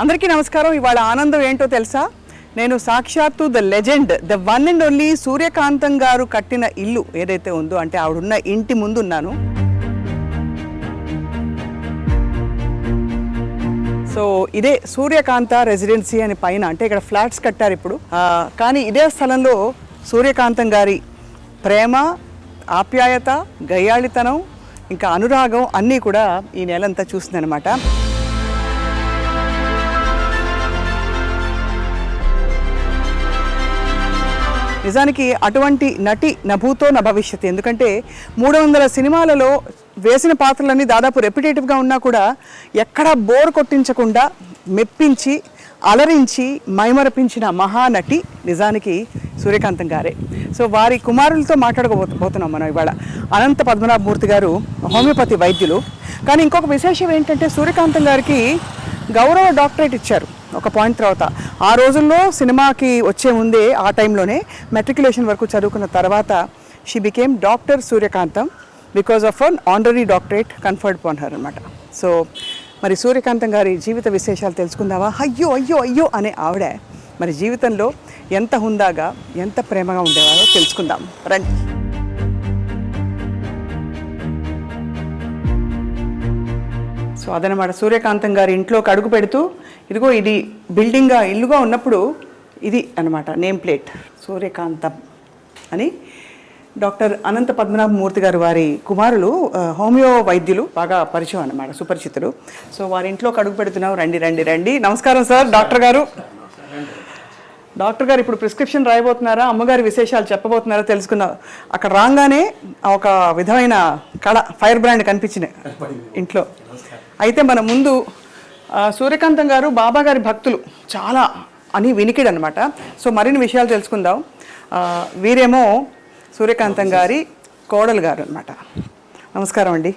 అందరికీ నమస్కారం. ఇవాళ ఆనందం ఏంటో తెలుసా? నేను సాక్షాత్తు the legend, the one and only Suryakantham garu కట్టిన ఇల్లు ఏదైతే ఉందో, అంటే ఆవిడున్న ఇంటి ముందు ఉన్నాను. సో ఇదే సూర్యకాంత రెసిడెన్సీ అని పైన, అంటే ఇక్కడ ఫ్లాట్స్ కట్టారు ఇప్పుడు. కానీ ఇదే స్థలంలో సూర్యకాంతం గారి ప్రేమ, ఆప్యాయత, గయ్యాళితనం, ఇంకా అనురాగం అన్నీ కూడా ఈ నెలంతా చూసిందనమాట. నిజానికి అటువంటి నటి నభూతో న భవిష్యత్. ఎందుకంటే 300 సినిమాలలో వేసిన పాత్రలన్నీ దాదాపు రెప్యుటేటివ్గా ఉన్నా కూడా ఎక్కడా బోర్ కొట్టించకుండా మెప్పించి, అలరించి, మైమరపించిన మహానటి నిజానికి సూర్యకాంతం గారే. సో వారి కుమారులతో మాట్లాడకపోతున్నాం మనం ఇవాళ. అనంత పద్మనాభమూర్తి గారు హోమియోపతి వైద్యులు. కానీ ఇంకొక విశేషం ఏంటంటే, సూర్యకాంతం గారికి గౌరవ డాక్టరేట్ ఇచ్చారు ఒక పాయింట్ తర్వాత. ఆ రోజుల్లో సినిమాకి వచ్చే ముందే, ఆ టైంలోనే మెట్రికులేషన్ వరకు చదువుకున్న తర్వాత she became doctor Suryakantham because of an honorary doctorate conferred upon her అనమాట. సో మరి సూర్యకాంతం గారి జీవిత విశేషాలు తెలుసుకుందామా? అయ్యో అయ్యో అయ్యో అనే ఆవిడ మరి జీవితంలో ఎంత హుందాగా, ఎంత ప్రేమగా ఉండేవారో తెలుసుకుందాం రండి. సో అదనమాట, సూర్యకాంతం గారి ఇంట్లోకి అడుగు పెడుతూ, ఇదిగో ఇది బిల్డింగ్గా ఇల్లుగా ఉన్నప్పుడు ఇది అనమాట నేమ్ ప్లేట్, సూర్యకాంతం అని. డాక్టర్ అనంత పద్మనాభమూర్తి గారు వారి కుమారులు హోమియో వైద్యులు, బాగా పరిచయం అన్నమాట, సుపరిచితులు. సో వారి ఇంట్లోకి అడుగు పెడుతున్నాం. రండి రండి రండి. నమస్కారం సార్. డాక్టర్ గారు, డాక్టర్ గారు ఇప్పుడు ప్రిస్క్రిప్షన్ రాయబోతున్నారా, అమ్మగారి విశేషాలు చెప్పబోతున్నారా తెలుసుకున్నా. అక్కడ రాగానే ఒక విధమైన కళ, ఫైర్ బ్రాండ్ కనిపించినాయి ఇంట్లో. అయితే మన ముందు సూర్యకాంతం గారు బాబా గారి భక్తులు చాలా అని వినికిడు అనమాట. సో మరిన్ని విషయాలు తెలుసుకుందాం. వీరేమో సూర్యకాంతం గారి కోడలు గారు అనమాట. నమస్కారం అండి.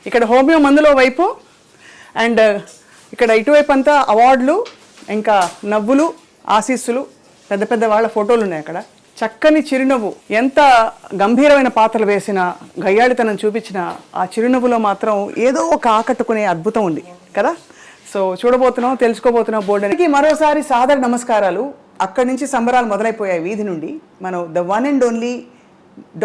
ఇక్కడ హోమియో మందులో వైపు, అండ్ ఇక్కడ ఇటువైపు అంతా అవార్డులు, ఇంకా నవ్వులు, ఆశీస్సులు, పెద్ద పెద్ద వాళ్ళ ఫోటోలు ఉన్నాయి అక్కడ. చక్కని చిరునవ్వు, ఎంత గంభీరమైన పాత్రలు వేసిన, గయ్యాళితనం చూపించిన ఆ చిరునవ్వులో మాత్రం ఏదో ఒక ఆకట్టుకునే అద్భుతం ఉంది కదా. సో చూడబోతున్నాం, తెలుసుకోబోతున్నాం బోర్డు. మరోసారి సాదర నమస్కారాలు. అక్కడి నుంచి సంబరాలు మొదలైపోయాయి వీధి నుండి. మనం the one and only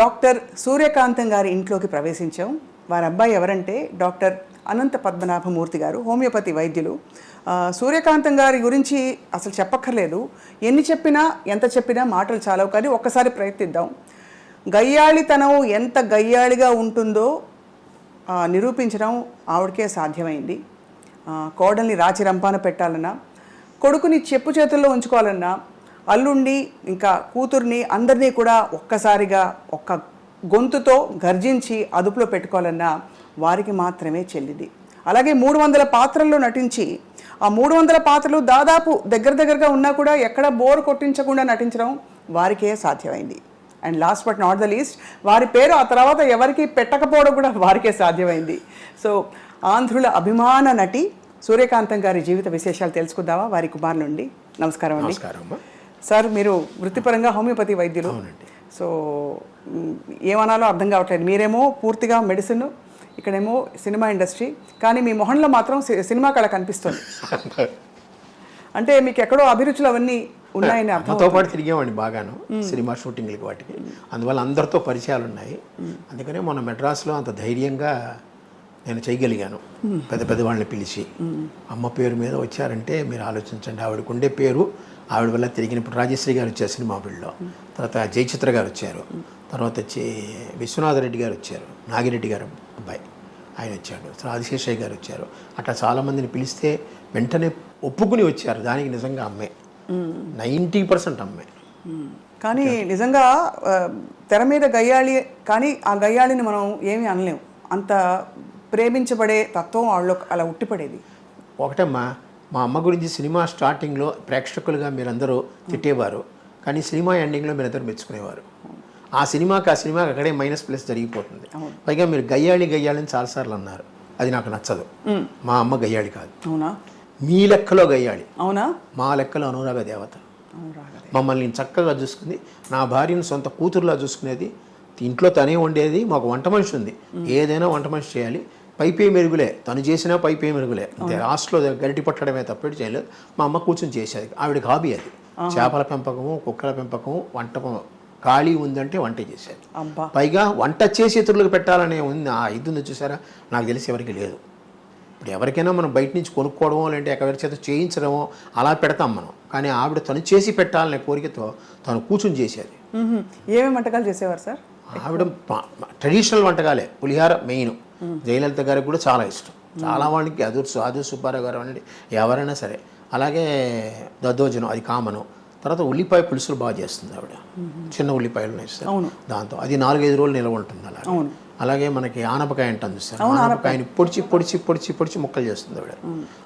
doctor Suryakantham గారి ఇంట్లోకి ప్రవేశించాం. వారి అబ్బాయి ఎవరంటే డాక్టర్ అనంత పద్మనాభమూర్తి గారు, హోమియోపతి వైద్యులు. సూర్యకాంతం గారి గురించి అసలు చెప్పక్కర్లేదు. ఎన్ని చెప్పినా, ఎంత చెప్పినా మాటలు చాలవు. కానీ ఒక్కసారి ప్రయత్నిద్దాం. గయ్యాళితనం ఎంత గయ్యాళిగా ఉంటుందో నిరూపించడం ఆవిడకే సాధ్యమైంది. కోడల్ని రాచి రంపాన పెట్టాలన్నా, కొడుకుని చెప్పు చేతుల్లో ఉంచుకోవాలన్నా, అల్లుండి ఇంకా కూతుర్ని అందరినీ కూడా ఒక్కసారిగా ఒక్క గొంతుతో గర్జించి అదుపులో పెట్టుకోవాలన్నా వారికి మాత్రమే చెల్లిది. అలాగే 300 పాత్రల్లో నటించి, ఆ 300 పాత్రలు దాదాపు దగ్గరగా ఉన్నా కూడా ఎక్కడ బోర్ కొట్టించకుండా నటించడం వారికే సాధ్యమైంది. And last but not the least, వారి పేరు ఆ తర్వాత ఎవరికి పెట్టకపోవడం కూడా వారికే సాధ్యమైంది. సో ఆంధ్రుల అభిమాన నటి సూర్యకాంతం గారి జీవిత విశేషాలు తెలుసుకుందామా వారి కుమార్ నుండి. నమస్కారం అండి. సార్, మీరు వృత్తిపరంగా హోమియోపతి వైద్యులు. సో ఏమనాలో అర్థం కావట్లేదు. మీరేమో పూర్తిగా మెడిసిన్, ఇక్కడేమో సినిమా ఇండస్ట్రీ, కానీ మీ మొహంలో మాత్రం సినిమా కళ కనిపిస్తుంది. అంటే మీకు ఎక్కడో అభిరుచులు అవన్నీ ఉన్నాయని అర్థంతో పాటు తిరిగామండి బాగాను సినిమా షూటింగ్లకి, వాటికి. అందువల్ల అందరితో పరిచయాలు ఉన్నాయి. అందుకనే మొన్న మెడ్రాస్లో అంత ధైర్యంగా నేను చేయగలిగాను. పెద్ద పెద్ద వాళ్ళని పిలిచి, అమ్మ పేరు మీద వచ్చారంటే మీరు ఆలోచించండి. ఆవిడకు ఉండే పేరు, ఆవిడ వల్ల తిరిగిన. ఇప్పుడు రాజశ్రీ గారు వచ్చారు సినిమా ఫీల్డ్లో, తర్వాత జయచిత్ర గారు వచ్చారు, తర్వాత వచ్చి విశ్వనాథరెడ్డి గారు వచ్చారు, నాగిరెడ్డి గారు అబ్బాయి ఆయన వచ్చాడు, ఆదిశేషయ్య గారు వచ్చారు. అట్లా చాలామందిని పిలిస్తే వెంటనే ఒప్పుకుని వచ్చారు. దానికి నిజంగా అమ్మే 90% అమ్మే. కానీ నిజంగా తెర మీద గయ్యాళి, కానీ ఆ గయ్యాళిని మనం ఏమీ అనలేము. అంత ప్రేమించబడే తత్వం వాళ్ళు అలా ఉట్టిపడేది. ఒకటమ్మా, మా అమ్మ గురించి సినిమా స్టార్టింగ్లో ప్రేక్షకులుగా మీరందరూ తిట్టేవారు, కానీ సినిమా ఎండింగ్లో మీరందరూ మెచ్చుకునేవారు. ఆ సినిమాకి అక్కడే మైనస్ జరిగిపోతుంది. పైగా మీరు గయ్యాళి అని చాలాసార్లు అన్నారు. అది నాకు నచ్చదు. మా అమ్మ గయ్యాళి కాదు. అవునా? మీ లెక్కలో గయ్యాళి. అవునా? మా లెక్కలో అనురాగ దేవత. మమ్మల్ని చక్కగా చూసుకుంది. నా భార్యను సొంత కూతురులా చూసుకునేది. ఇంట్లో తనే వండేది. మాకు వంట మనిషి ఉంది, ఏదైనా వంట మనిషి చేయాలి. పైపే మెరుగులే, తను చేసినా పైపే మెరుగులే అంతే. లాస్ట్లో గరిటి పట్టడమే తప్పేటి చేయలేదు. మా అమ్మ కూర్చొని చేసేది, ఆవిడకి హాబీ అది. చేపల పెంపకము, కుక్కల పెంపకము, వంట ఖాళీ ఉందంటే వంట చేసేది. పైగా వంట చేసి ఇతరులకు పెట్టాలనే ఉంది ఆ ఇది ఉంది చూసారా, నాకు తెలిసి ఎవరికి లేదు. ఇప్పుడు ఎవరికైనా మనం బయట నుంచి కొనుక్కోవడమో లేదంటే ఎవరి చేత చేయించడమో అలా పెడతాం మనం, కానీ ఆవిడ తను చేసి పెట్టాలనే కోరికతో తను కూర్చొని చేసేది. ఏమేమి వంటకాలు చేసేవారు సార్? ఆవిడ ట్రెడిషనల్ వంటకాలే, పులిహార మెయిన్. జయలలిత గారికి కూడా చాలా ఇష్టం. చాలా వాళ్ళకి ఆదూర్ సుబ్బారావు గారు అనండి, ఎవరైనా సరే. అలాగే దద్దోజనం అది కామను. తర్వాత ఉల్లిపాయ పులుసులు బాగా చేస్తుంది ఆవిడ, చిన్న ఉల్లిపాయలు వేస్తారు దాంతో, అది 4-5 రోజులు నిల్వ ఉంటుంది. అలాగే మనకి ఆనపకాయ అంటుంది సార్, ఆనపకాయని పొడిచి పొడిచి పొడిచి పొడిచి ముక్కలు చేస్తుంది ఆవిడ.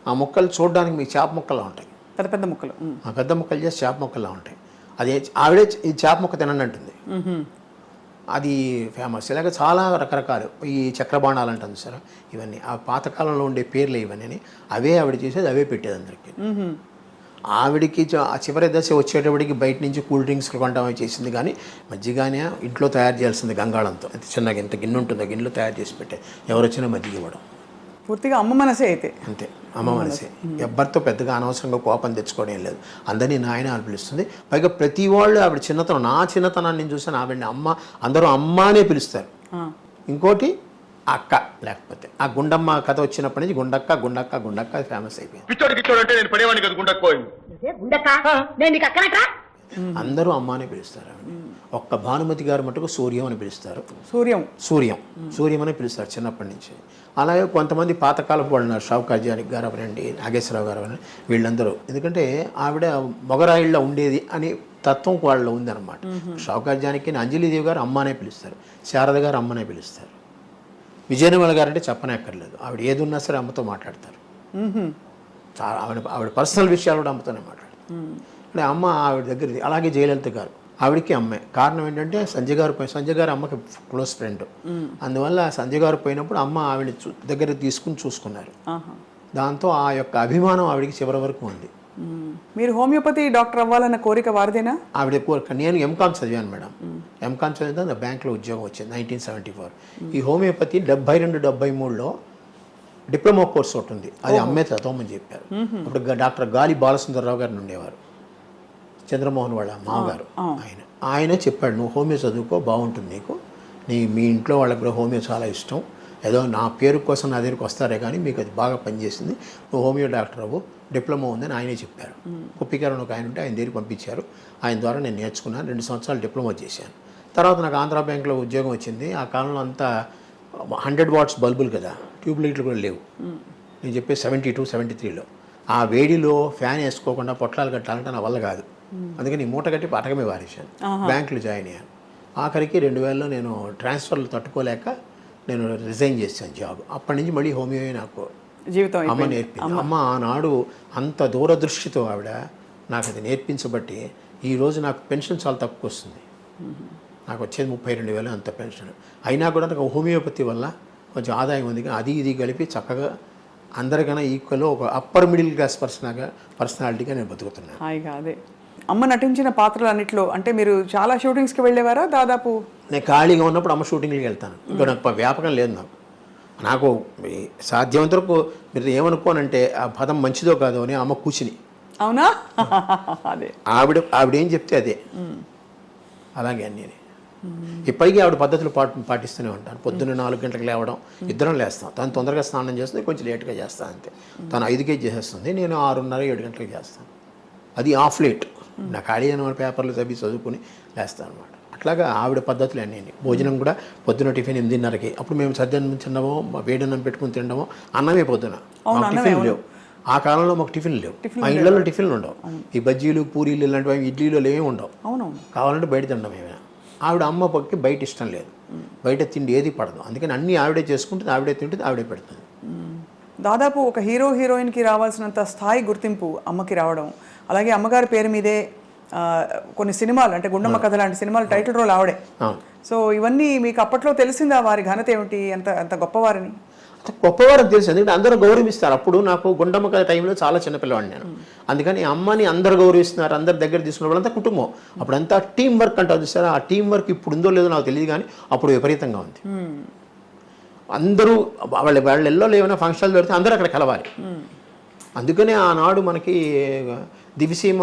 ఆ ముక్కలు చూడడానికి మీకు చేప ముక్కలా ఉంటాయి, పెద్ద పెద్ద ముక్కలు. ఆ పెద్ద ముక్కలు చేసి చేప ముక్కలా ఉంటాయి. అది ఆవిడే ఈ చేప ముక్క తినండి అంటుంది, అది ఫేమస్. ఇలాగ చాలా రకరకాలు ఈ చక్రబాణాలు అంటుంది సార్, ఇవన్నీ ఆ పాతకాలంలో ఉండే పేర్లు ఇవన్నీ. అవే ఆవిడ చేసేది, అవే పెట్టేది అందరికీ. ఆవిడికి ఆ చివరి దశ వచ్చేటప్పటికి బయట నుంచి కూల్ డ్రింక్స్ కొంటామని చేసింది, కానీ మజ్జిగానే ఇంట్లో తయారు చేయాల్సింది గంగాళంతో. చిన్నగా ఎంత గిన్నె ఉంటుందో గిన్నెలో తయారు చేసి పెట్టే, ఎవరు వచ్చినా మజ్జిగ ఇవ్వడం. పూర్తిగా అమ్మ మనసే అయితే. అంతే, అమ్మ మనసే. ఎవ్వరితో పెద్దగా అనవసరంగా కోపం తెచ్చుకోవడం లేదు, అందరినీ నాయన అని పిలుస్తుంది. పైగా ప్రతి వాళ్ళు ఆవిడ చిన్నతనం, నా చిన్నతనాన్ని నేను చూసాను, ఆవిడని అమ్మ, అందరూ అమ్మ అనే పిలుస్తారు. ఇంకోటి అక్క, లేకపోతే ఆ గుండమ్మ కథ వచ్చినప్పటి నుంచి గుండక్క గుండక్క గుండక్క ఫేమస్ అయిపోయింది. అందరూ అమ్మ అని పిలుస్తారు ఆవిడ. ఒక్క భానుమతి గారు మటుకు సూర్యం అని పిలుస్తారు. సూర్యం అని పిలుస్తారు చిన్నప్పటి నుంచి. అలాగే కొంతమంది పాతకాలపు వాళ్ళు ఉన్నారు, షావుకార్ గారు అవనండి, నాగేశ్వరరావు గారు అవనండి, వీళ్ళందరూ. ఎందుకంటే ఆవిడ మొగరాయిళ్ళ ఉండేది అని తత్వం వాళ్ళలో ఉందన్నమాట. షావుకార్ జానకి అంజలిదేవి గారు అమ్మ అనే పిలుస్తారు, శారద గారు అమ్మనే పిలుస్తారు. విజయనిర్మల గారు అంటే చెప్పనక్కర్లేదు, ఆవిడ ఏది ఉన్నా సరే అమ్మతో మాట్లాడతారు. ఆవిడ పర్సనల్ విషయాలు కూడా అమ్మతోనే మాట్లాడతారు. అంటే అమ్మ ఆవిడ దగ్గర. అలాగే జయలలిత గారు, ఆవిడకి అమ్మే. కారణం ఏంటంటే సంజయ్ గారు అమ్మకి క్లోజ్ ఫ్రెండ్. అందువల్ల సంజయ్ గారు పోయినప్పుడు అమ్మ ఆవిడ దగ్గర తీసుకుని చూసుకున్నారు. దాంతో ఆ యొక్క అభిమానం ఆవిడకి చివరి వరకు ఉంది. మీరు హోమియోపతి డాక్టర్ అవ్వాలన్న కోరిక వారిదేనా? ఆవిడ కోరిక. నేను ఎంకామ్ చదివాను మేడం, ఎంకామ్ చదివితే బ్యాంక్లో ఉద్యోగం వచ్చింది 1974. ఈ హోమియోపతి 72-73లో డిప్లొమా కోర్స్ ఒకటి ఉంది, అది అమ్మే చదవమని చెప్పారు. అప్పుడు డాక్టర్ గాలి బాలసుందరరావు గారిని ఉండేవారు, చంద్రమోహన్ వాళ్ళ మామగారు. ఆయన చెప్పాడు, నువ్వు హోమియో చదువుకో, బాగుంటుంది నీకు, మీ ఇంట్లో వాళ్ళకి కూడా హోమియో చాలా ఇష్టం, ఏదో నా పేరు కోసం నా దగ్గరికి వస్తారే కానీ మీకు అది బాగా పనిచేసింది, నువ్వు హోమియో డాక్టర్ అవ్వు, డిప్లొమా ఉందని ఆయనే చెప్పారు. కుప్పికారు ఒక ఆయన ఉంటే ఆయన దగ్గరికి పంపించారు. ఆయన ద్వారా నేను నేర్చుకున్నాను, 2 సంవత్సరాలు డిప్లొమా చేశాను. తర్వాత నాకు ఆంధ్ర బ్యాంక్లో ఉద్యోగం వచ్చింది. ఆ కాలంలో అంతా 100 వాట్స్ బల్బులు కదా, ట్యూబ్ లైట్లు కూడా లేవు. నేను చెప్పే 72-73లో ఆ వేడిలో ఫ్యాన్ వేసుకోకుండా పొట్లాలు కట్టాలంటే నా వల్ల కాదు. అందుకని మూట కట్టి పటకమే వారేశాను, బ్యాంకులో జాయిన్ అయ్యాను. ఆఖరికి 2000లో నేను ట్రాన్స్ఫర్లు తట్టుకోలేక నేను రిజైన్ చేశాను జాబ్. అప్పటి నుంచి మళ్ళీ హోమియో నాకు జీవితం అమ్మ నేర్పింది. అమ్మ ఆనాడు అంత దూరదృష్టితో ఆవిడ నాకు అది నేర్పించబట్టి ఈరోజు నాకు పెన్షన్ చాలా తక్కువ వస్తుంది. నాకు వచ్చేది 32,000 అంత పెన్షన్. అయినా కూడా నాకు హోమియోపతి వల్ల కొంచెం ఆదాయం ఉంది, అది ఇది కలిపి చక్కగా అందరికన్నా ఈక్వల్ ఒక అప్పర్ మిడిల్ క్లాస్ పర్సనాలిటీగా నేను బతుకుతున్నాను. హాయిగా. అదే అమ్మ నటించిన పాత్రలు అన్నిట్లో అంటే మీరు చాలా షూటింగ్స్కి వెళ్ళేవారా? దాదాపు నేను ఖాళీగా ఉన్నప్పుడు అమ్మ షూటింగ్కి వెళ్తాను. ఇంకా నాకు వ్యాపకం లేదు. నాకు సాధ్యమంత వరకు మీరు ఏమనుకోనంటే ఆ పదం మంచిదో కాదో అని అమ్మ కూర్చుని. అవునా? అదే ఆవిడేం చెప్తే అదే, అలాగే అన్నీ. ఇప్పటికీ ఆవిడ పద్ధతులు పాటిస్తూనే ఉంటాను. పొద్దున్న 4 గంటలకు లేవడం, ఇద్దరం లేస్తాం. తను తొందరగా స్నానం చేస్తుంది, కొంచెం లేట్గా చేస్తాను అంతే. తను 5కే చేసేస్తుంది, నేను 6:30-7 గంటలకు చేస్తాను. అది ఆఫ్ లేట్. నా ఖాళీ అయిన పేపర్లు చదువుకుని లేస్తాను అనమాట. అట్లాగా ఆవిడ పద్ధతులు అన్నీ. భోజనం కూడా పొద్దున టిఫిన్ 8:30కి. అప్పుడు మేము సద్యాన్నం తినడమో, వేడన్నం పెట్టుకుని తినడమో, అన్నమే పొద్దున. టిఫిన్ లేవు ఆ కాలంలో, మాకు టిఫిన్ లేవు. మా ఇళ్లలో టిఫిన్లు ఉండవు. ఈ బజ్జీలు పూరీలు ఇలాంటివి ఇడ్లీలు ఏమి ఉండవు. కావాలంటే బయట తినడం ఏమైనా. ఆవిడ అమ్మ పక్కకి బయట ఇష్టం లేదు, బయట తిండి ఏది పడదు. అందుకని అన్నీ ఆవిడే చేసుకుంటుంది, ఆవిడే తింటుంది, ఆవిడే పెడుతుంది. దాదాపు ఒక హీరోయిన్కి రావాల్సినంత స్థాయి గుర్తింపు అమ్మకి రావడం, అలాగే అమ్మగారి పేరు మీదే కొన్ని సినిమాలు అంటే గుండమ్మ కథ లాంటి సినిమాలు టైటిల్ రోల్ ఆవిడే. సో ఇవన్నీ మీకు అప్పట్లో తెలిసిందా వారి ఘనత ఏమిటి, అంత గొప్పవారిని? గొప్పవారని తెలుసు, ఎందుకంటే అందరూ గౌరవిస్తారు. అప్పుడు నాకు గుండమ్మ కథ టైంలో చాలా చిన్నపిల్లవాడిని నేను. అందుకని అమ్మని అందరు గౌరవిస్తున్నారు, అందరి దగ్గర తీసుకున్న వాళ్ళంతా కుటుంబం. అప్పుడంతా టీం వర్క్ అంటారు చూసారా, ఆ టీం వర్క్ ఇప్పుడు ఉందో లేదో నాకు తెలియదు, కానీ అప్పుడు విపరీతంగా ఉంది. అందరూ వాళ్ళ ఇళ్ళలో ఏమైనా ఫంక్షన్లు పెడితే అందరూ అక్కడ కలవాలి. అందుకనే ఆనాడు మనకి దివిసీమ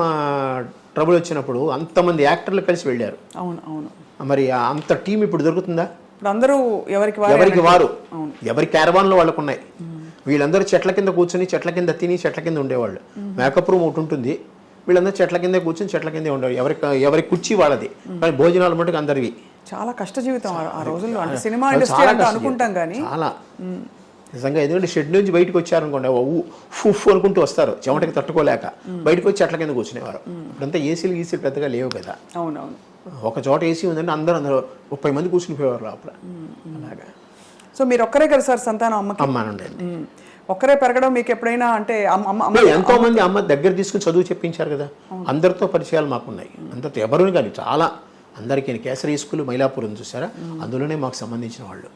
ట్రబుల్ వచ్చినప్పుడు అంతమంది యాక్టర్లు కలిసి వెళ్ళారు. అవును అవును. మరి అంత టీం ఇప్పుడు దొరుకుతుందా? ఇప్పుడు అందరూ ఎవరికి వారు ఎవరి క్యారవాన్లో వాళ్ళకు ఉన్నాయి. వీళ్ళందరూ చెట్ల కింద కూర్చొని చెట్ల కింద తిని చెట్ల కింద ఉండేవాళ్ళు. మేకప్ రూమ్ ఒకటి ఉంటుంది, వీళ్ళందరూ చెట్ల కిందే కూర్చొని చెట్ల కిందే ఉండేవాళ్ళు. ఎవరి కుర్చీ వాళ్ళది, కానీ భోజనాలు మటుకు అందరివి. చాలా కష్ట జీవితం ఆ రోజుల్లో. అంటే సినిమా ఇండస్ట్రీ అంటే అనుకుంటాం కానీ చాలా నిజంగా. ఎందుకంటే షెడ్ నుంచి బయటకు వచ్చారనుకోండి, ఉఫ్ అనుకుంటూ వస్తారు, చెమటకి తట్టుకోలేక బయటకు వచ్చి చెట్ల కింద కూర్చునేవారు. ఇప్పుడంతా ఏసీలు పెద్దగా లేవు కదా. అవునవును. ఒక చోట ఏసీ ఉందంటే అందరూ 30 మంది కూర్చుని పోయేవారు లోపల. అలాగా. సో మీరు ఒక్కరే కదా సార్ సంతానం అమ్మకి? అమ్మానుండండి. ఒక్కరే పెరగడం మీకు ఎప్పుడైనా అంటే ఎంతో మంది అమ్మ దగ్గర తీసుకుని చదువు చెప్పించారు కదా. అందరితో పరిచయాలు మాకున్నాయి. అందరితో ఎవరు కానీ చాలా అందరికీ కేసరి స్కూల్ మైలాపూర్ చూసారా, అందులోనే మాకు సంబంధించిన వాళ్ళు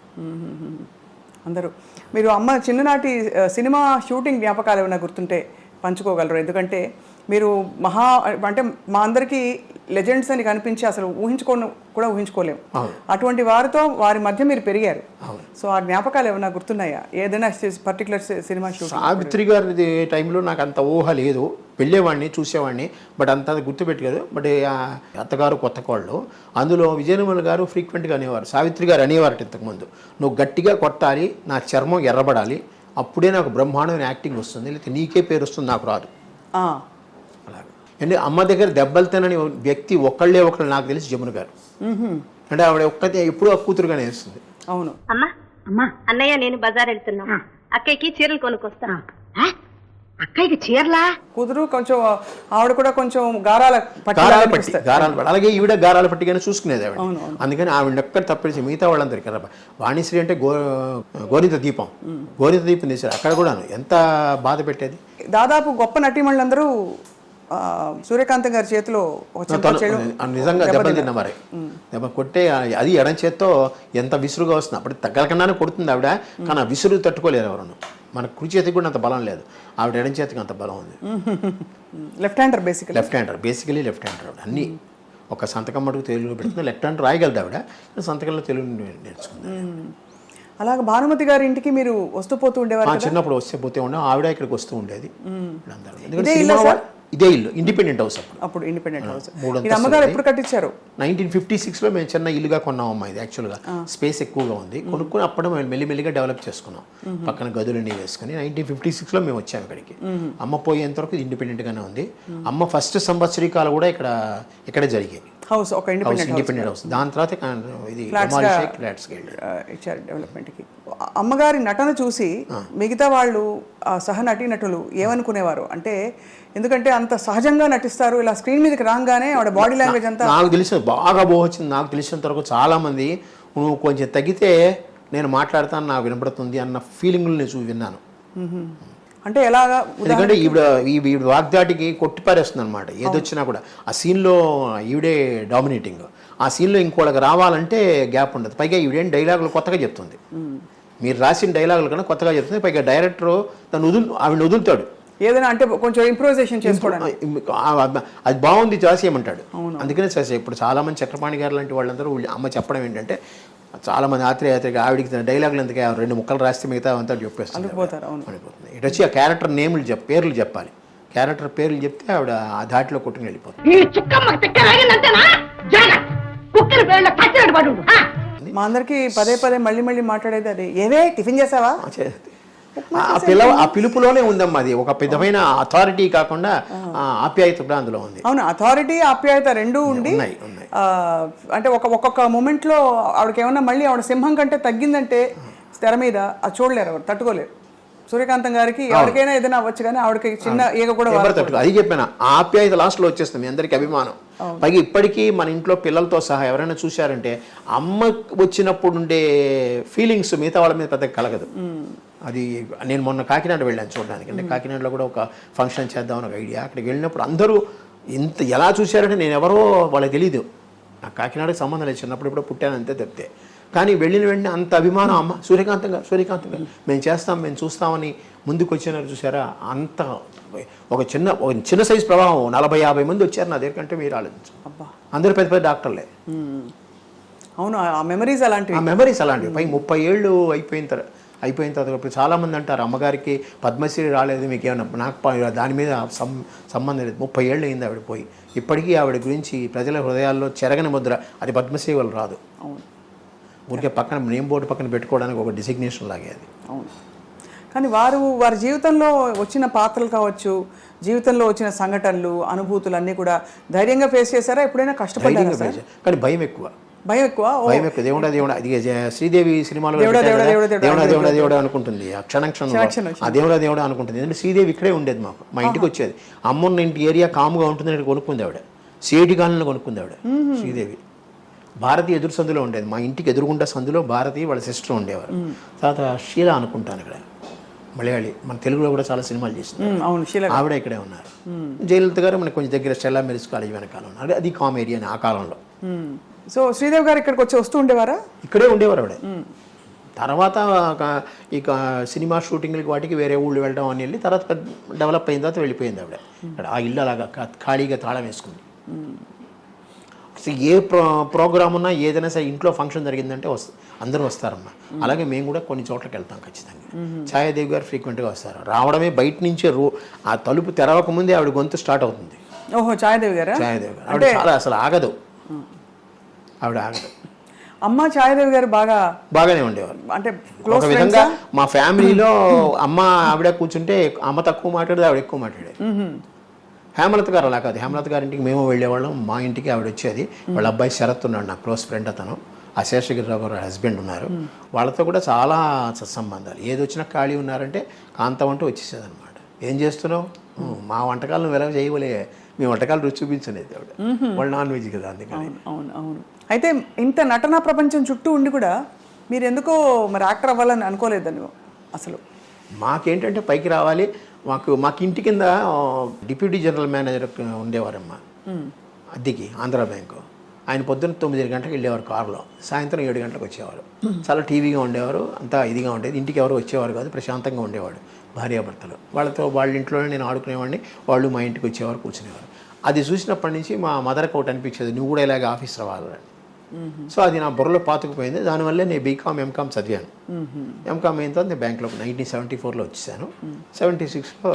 అందరూ. మీరు అమ్మ చిన్ననాటి సినిమా షూటింగ్ జ్ఞాపకాలు ఏమైనా గుర్తుంటే పంచుకోగలరు? ఎందుకంటే మీరు అంటే మా అందరికీ లెజెండ్స్ అని కనిపించి అసలు ఊహించుకోలేము. అటువంటి వారి మధ్య మీరు పెరిగారు. సో ఆ జ్ఞాపకాలు ఏమైనా గుర్తున్నాయా? ఏదైనా పర్టికులర్ సినిమా షూటింగ్? సావిత్రి గారి టైంలో నాకు అంత ఊహ లేదు. వెళ్ళేవాడిని, చూసేవాడిని, బట్ అంత గుర్తుపెట్టలేదు. బట్ అత్తగారు కొత్త కోళ్ళు అందులో విజయనిర్మల గారు ఫ్రీక్వెంట్గా అనేవారు. సావిత్రి గారు అనేవారట ఇంతకుముందు, నువ్వు గట్టిగా కొట్టాలి, నా చర్మం ఎర్రబడాలి, అప్పుడే నాకు బ్రహ్మాండమైన యాక్టింగ్ వస్తుంది, లేకపోతే నీకే పేరు వస్తుంది, నాకు రాదు. అలాగే అంటే అమ్మ దగ్గర దెబ్బలు తినని వ్యక్తి ఒకళ్ళు నాకు తెలిసి జమున గారు. అంటే ఆవిడ ఒక్కతే ఎప్పుడూ కూతురుగానే వేస్తుంది. అవును. అమ్మా అన్నయ్య నేను బజార్ వెళ్తున్నా, అక్కయ్యకి చీరలు కొనుక్కొస్తా. అక్కయ్యకి చీరలా? కూతురు కొంచెం ఆవిడ కూడా కొంచెం గారాల పట్టి. అలాగే ఈవిడ గారాల పట్టిగానే చూసుకునేది ఆవిడ. అందుకని ఆవిడ ఒక్కటి తప్పించి మిగతా వాళ్ళందరికీ కదా. వాణిశ్రీ అంటే గోరింత దీపం తీశారు. అక్కడ కూడా ఎంత బాధ పెట్టేది. దాదాపు గొప్ప నటీమణులందరూ సూర్యకాంతం గారి చేతిలో నిజంగా దెబ్బలు తిన్న మరి. దెబ్బ కొట్టే అది ఎడం చేత్తో ఎంత విసురుగా వస్తుంది. అప్పుడు తగ్గలకన్నానే కొడుతుంది ఆవిడ, కానీ ఆ విసురు తట్టుకోలేరు ఎవరు. మన కుడి చేతికి కూడా అంత బలం లేదు, ఆవిడ ఎడం చేతికి అంత బలం ఉంది. Left hander basically left hander ఆవిడ. అన్ని ఒక సంతకం మటుకు తెలుగులో పెడుతుంది. లెఫ్ట్ హ్యాండ్ రాయగలదు ఆవిడ, సంతకంలో తెలుగు నేర్చుకుంది. అలాగే భానుమతి గారి ఇంటికి మీరు వస్తూ పోతూ ఉండేవారు? చిన్నప్పుడు వస్తే పోతే ఉండే, ఆవిడ ఇక్కడికి వస్తూ ఉండేది. ఇదే ఇల్లు, ఇండిపెండెంట్ హౌస్. అప్పుడు ఇండిపెండెంట్ హౌస్. అమ్మగారు ఎప్పుడు కట్టించారు? 1956లో మేము చిన్న ఇల్లుగా కొన్నాం అమ్మా. ఇది యాక్చువల్గా స్పేస్ ఎక్కువగా ఉంది, కొనుక్కుని అప్పుడు మేము మెల్లిమెల్లిగా డెవలప్ చేసుకున్నాం. పక్కన గదులన్నీ వేసుకుని 1956లో మేము వచ్చాము ఇక్కడికి. అమ్మ పోయేంత వరకు ఇది ఇండిపెండెంట్గానే ఉంది. అమ్మ ఫస్ట్ సంవత్సరీకాలు కూడా ఇక్కడే జరిగాయి. హౌస్ ఒక ఇండిపెండెంట్ హౌస్. దాని తర్వాత ఇది ఇచ్చారు డెవలప్మెంట్కి. అమ్మగారి నటన చూసి మిగతా వాళ్ళు సహ నటీనటులు ఏమనుకునేవారు? అంటే ఎందుకంటే అంత సహజంగా నటిస్తారు, ఇలా స్క్రీన్ మీదకి రాగానే ఆవిడ బాడీ లాంగ్వేజ్ అంతా నాకు తెలిసిన బాగా వచ్చింది. నాకు తెలిసినంత వరకు చాలా మంది నువ్వు కొంచెం తగ్గితే నేను మాట్లాడతాను, నాకు వినపడుతుంది అన్న ఫీలింగ్లు నేను విన్నాను. అంటే ఎలాగా? ఎందుకంటే ఈవిడ వాగ్దాటికి కొట్టిపారేస్తుంది అనమాట. ఏదొచ్చినా కూడా ఆ సీన్లో ఈవిడే డామినేటింగ్. ఆ సీన్లో ఇంకోళ్ళకి రావాలంటే గ్యాప్ ఉండదు. పైగా ఈవిడేం డైలాగులు కొత్తగా చెప్తుంది. మీరు రాసిన డైలాగులు కన్నా కొత్తగా చెప్తుంది. పైగా డైరెక్టర్ ఆవిడ వదులుతాడు ఏదైనా, అంటే కొంచెం ఇంప్రూవైజేషన్ చేసుకోవడానికి. అది బాగుంది చేసేయమంటాడు. అందుకనే చేసే. ఇప్పుడు చాలా మంది చక్రపాణి గారు లాంటి వాళ్ళందరూ అమ్మ చెప్పడం ఏంటంటే, చాలా మంది ఆత్రేయాత్రిగా ఆవిడికి డైలాగులు ఎందుకే 2 ముక్కలు రాస్తే మిగతా అంతా చెప్పేస్తుంది. ఇటు వచ్చి ఆ క్యారెక్టర్ పేర్లు చెప్పాలి. క్యారెక్టర్ పేర్లు చెప్తే ఆవిడ ఆ ధాటిలో కొట్టుకుని వెళ్ళిపోతుంది. మా అందరికి పదే మళ్ళీ మాట్లాడేది అది. ఏవే టిఫిన్ చేసావా? ఆ పిలుపులోనే ఉందమ్మా. అది ఒక విధమైన అథారిటీ కాకుండా ఆప్యాయత కూడా అందులో ఉంది. అవును, అథారిటీ ఆప్యాయత రెండూ ఉండి అంటే ఒక్కొక్క మూమెంట్ లో ఆవిడకి ఏమన్నా మళ్ళీ ఆవిడ సింహం కంటే తగ్గిందంటే తెర మీద అది చూడలేరు, ఎవరు తట్టుకోలేరు. సూర్యకాంతం గారికి ఎవరికైనా ఏదైనా అవ్వచ్చు, కానీ ఆవిడకి చిన్న ఈగ కూడా అది చెప్పాను. ఆప్యాయత లాస్ట్ లో వచ్చేస్తుంది, మీ అందరికి అభిమానం. పైగా ఇప్పటికీ మన ఇంట్లో పిల్లలతో సహా ఎవరైనా చూశారంటే అమ్మ వచ్చినప్పుడు ఉండే ఫీలింగ్స్ మిగతా వాళ్ళ మీద పెద్దగా కలగదు. అది నేను మొన్న కాకినాడ వెళ్ళాను చూడడానికి. అంటే కాకినాడలో కూడా ఒక ఫంక్షన్ చేద్దామని ఒక ఐడియా. అక్కడికి వెళ్ళినప్పుడు అందరూ ఎలా చూశారంటే నేను ఎవరో వాళ్ళకి తెలీదు. నాకు కాకినాడకి సంబంధం లేదు, చిన్నప్పుడు ఇప్పుడు పుట్టాను అంతే తప్పితే. కానీ వెళ్ళిన వెంటనే అంత అభిమానం. అమ్మ సూర్యకాంతం గారు మేము చేస్తాం, మేము చూస్తామని ముందుకు వచ్చినారు చూసారా. అంత ఒక చిన్న సైజు ప్రవాహం 40-50 మంది వచ్చారు నా దగ్గర కంటే. మీరు ఆలోచించు, అందరూ పెద్ద డాక్టర్లే. అవును, ఆ మెమరీస్ అలాంటివి. ఆ మెమరీస్ అలాంటివి. పై 30 ఏళ్ళు అయిపోయిన తర్వాత ఇప్పుడు చాలామంది అంటారు అమ్మగారికి పద్మశ్రీ రాలేదు మీకు ఏమన్నా, నాకు దాని మీద సంబంధం లేదు. 30 ఏళ్ళు అయింది ఆవిడ పోయి. ఇప్పటికీ ఆవిడ గురించి ప్రజల హృదయాల్లో చెరగని ముద్ర. అది పద్మశ్రీ వల్ల రాదు. అవును, ఊరికే పక్కన నేమ్ బోర్డు పక్కన పెట్టుకోవడానికి ఒక డిసిగ్నేషన్ లాగే అది. అవును. కానీ వారి జీవితంలో వచ్చిన పాత్రలు కావచ్చు, జీవితంలో వచ్చిన సంఘటనలు, అనుభూతులు అన్నీ కూడా ధైర్యంగా ఫేస్ చేశారా? ఎప్పుడైనా కష్టపడ్డారా సార్? కానీ భయం ఎక్కువ. భయం ఎక్కువ. దేవుడా అది శ్రీదేవి సినిమాలో దేవుడా అనుకుంటుంది. ఆ క్షణం ఆ దేవుడా అనుకుంటుంది. ఎందుకంటే శ్రీదేవి ఇక్కడే ఉండేది మాకు, మా ఇంటికి వచ్చేది. అమ్మన్న ఇంటి ఏరియా కాముగా ఉంటుందని కొనుక్కుంది ఆవిడ. సిఐటి కాలనీలో కొనుక్కుంది ఆవిడ శ్రీదేవి. భారతి ఎదురు సందులో ఉండేది, మా ఇంటికి ఎదురుగుండా సందులో భారతి వాళ్ళ సిస్టర్ ఉండేవారు. తర్వాత షీలా అనుకుంటాను ఇక్కడ, మలయాళి, మన తెలుగులో కూడా చాలా సినిమాలు చేసింది. ఆవిడ ఇక్కడే ఉన్నారు. జయలలిత గారు మనకు కొంచెం దగ్గర స్టెల్లా మెరిస్ కాలేజ్ వెనకాల ఉన్నారు. అది కామెడీ అని ఆ కాలంలో. సో శ్రీదేవి గారు ఇక్కడికి వస్తూ ఉండేవారా? ఇక్కడే ఉండేవారు ఆవిడ. తర్వాత ఇక సినిమా షూటింగ్లకి వాటికి వేరే ఊళ్ళు వెళ్ళడం అని వెళ్ళి తర్వాత డెవలప్ అయిన తర్వాత వెళ్ళిపోయింది ఆవిడ. ఇక్కడ ఆ ఇల్లు అలాగా ఖాళీగా తాళం వేసుకుంది. ఏ ప్రోగ్రామ్ ఉన్నా ఏదైనా సరే ఇంట్లో ఫంక్షన్ జరిగిందంటే అందరూ వస్తారమ్మా. అలాగే మేము కూడా కొన్ని చోట్లకి వెళ్తాం ఖచ్చితంగా. ఛాయాదేవి గారు ఫ్రీక్వెంట్గా వస్తారు. రావడమే బయట నుంచే ఆ తలుపు తెరవక ముందే ఆవిడ గొంతు స్టార్ట్ అవుతుంది. ఓహో, ఛాయాదేవి గారు ఆవిడ చాలా అసలు ఆగదు. ఆవిడ ఆగదు. అమ్మ ఛాయాదేవి గారు బాగానే ఉండేవారు. అంటే ఒక విధంగా మా ఫ్యామిలీలో అమ్మ ఆవిడ కూర్చుంటే అమ్మ తక్కువ మాట్లాడేది, ఆవిడ ఎక్కువ మాట్లాడేది. హేమలత గారు అలా కాదు. హేమలత గారి ఇంటికి మేము వెళ్ళేవాళ్ళం, మా ఇంటికి ఆవిడ వచ్చేది. వాళ్ళ అబ్బాయి శరత్ ఉన్నాడు, నా క్లోజ్ ఫ్రెండ్. అతను శేషగిరిరావు గారు హస్బెండ్ ఉన్నారు. వాళ్ళతో కూడా చాలా సత్సంబంధాలు. ఏది వచ్చినా ఖాళీ ఉన్నారంటే కాంతం అంటూ వచ్చేసేది అనమాట. ఏం చేస్తున్నావు, మా వంటకాలు నువ్వు ఎలా చేయవలే, మీ వంటకాలు రుచి చూపించలేదు ఆవిడ. వాళ్ళు నాన్ వెజ్ కదా, అందుకని. అవును. అయితే ఇంత నటనా ప్రపంచం చుట్టూ ఉండి కూడా మీరు ఎందుకో మరి యాక్టర్ అవ్వాలని అనుకోలేదని అసలు? మాకేంటంటే పైకి రావాలి. మాకు ఇంటి కింద డిప్యూటీ జనరల్ మేనేజర్ ఉండేవారమ్మా అద్దెకి, ఆంధ్రా బ్యాంకు. ఆయన పొద్దున్న 9 గంటలకు వెళ్ళేవారు కారులో, సాయంత్రం 7 గంటలకు వచ్చేవారు. చాలా టీవీగా ఉండేవారు, అంతా ఇదిగా ఉండేది. ఇంటికి ఎవరు వచ్చేవారు కాదు, ప్రశాంతంగా ఉండేవాడు. భార్యాభర్తలు వాళ్ళతో వాళ్ళ ఇంట్లోనే నేను ఆడుకునేవాడిని, వాళ్ళు మా ఇంటికి వచ్చేవారు, కూర్చునేవారు. అది చూసినప్పటి నుంచి మా మదర్కి ఒకటి అనిపించేది, నువ్వు కూడా ఇలాగే ఆఫీస్ రావాలని. సో అది నా బుర్రలో పాతుకుపోయింది. దానివల్లే నేను బీకామ్ ఎంకామ్ చదివాను. ఎంకామ్ అయిన తర్వాత నేను బ్యాంక్లో 1974లో వచ్చేసాను. 76లో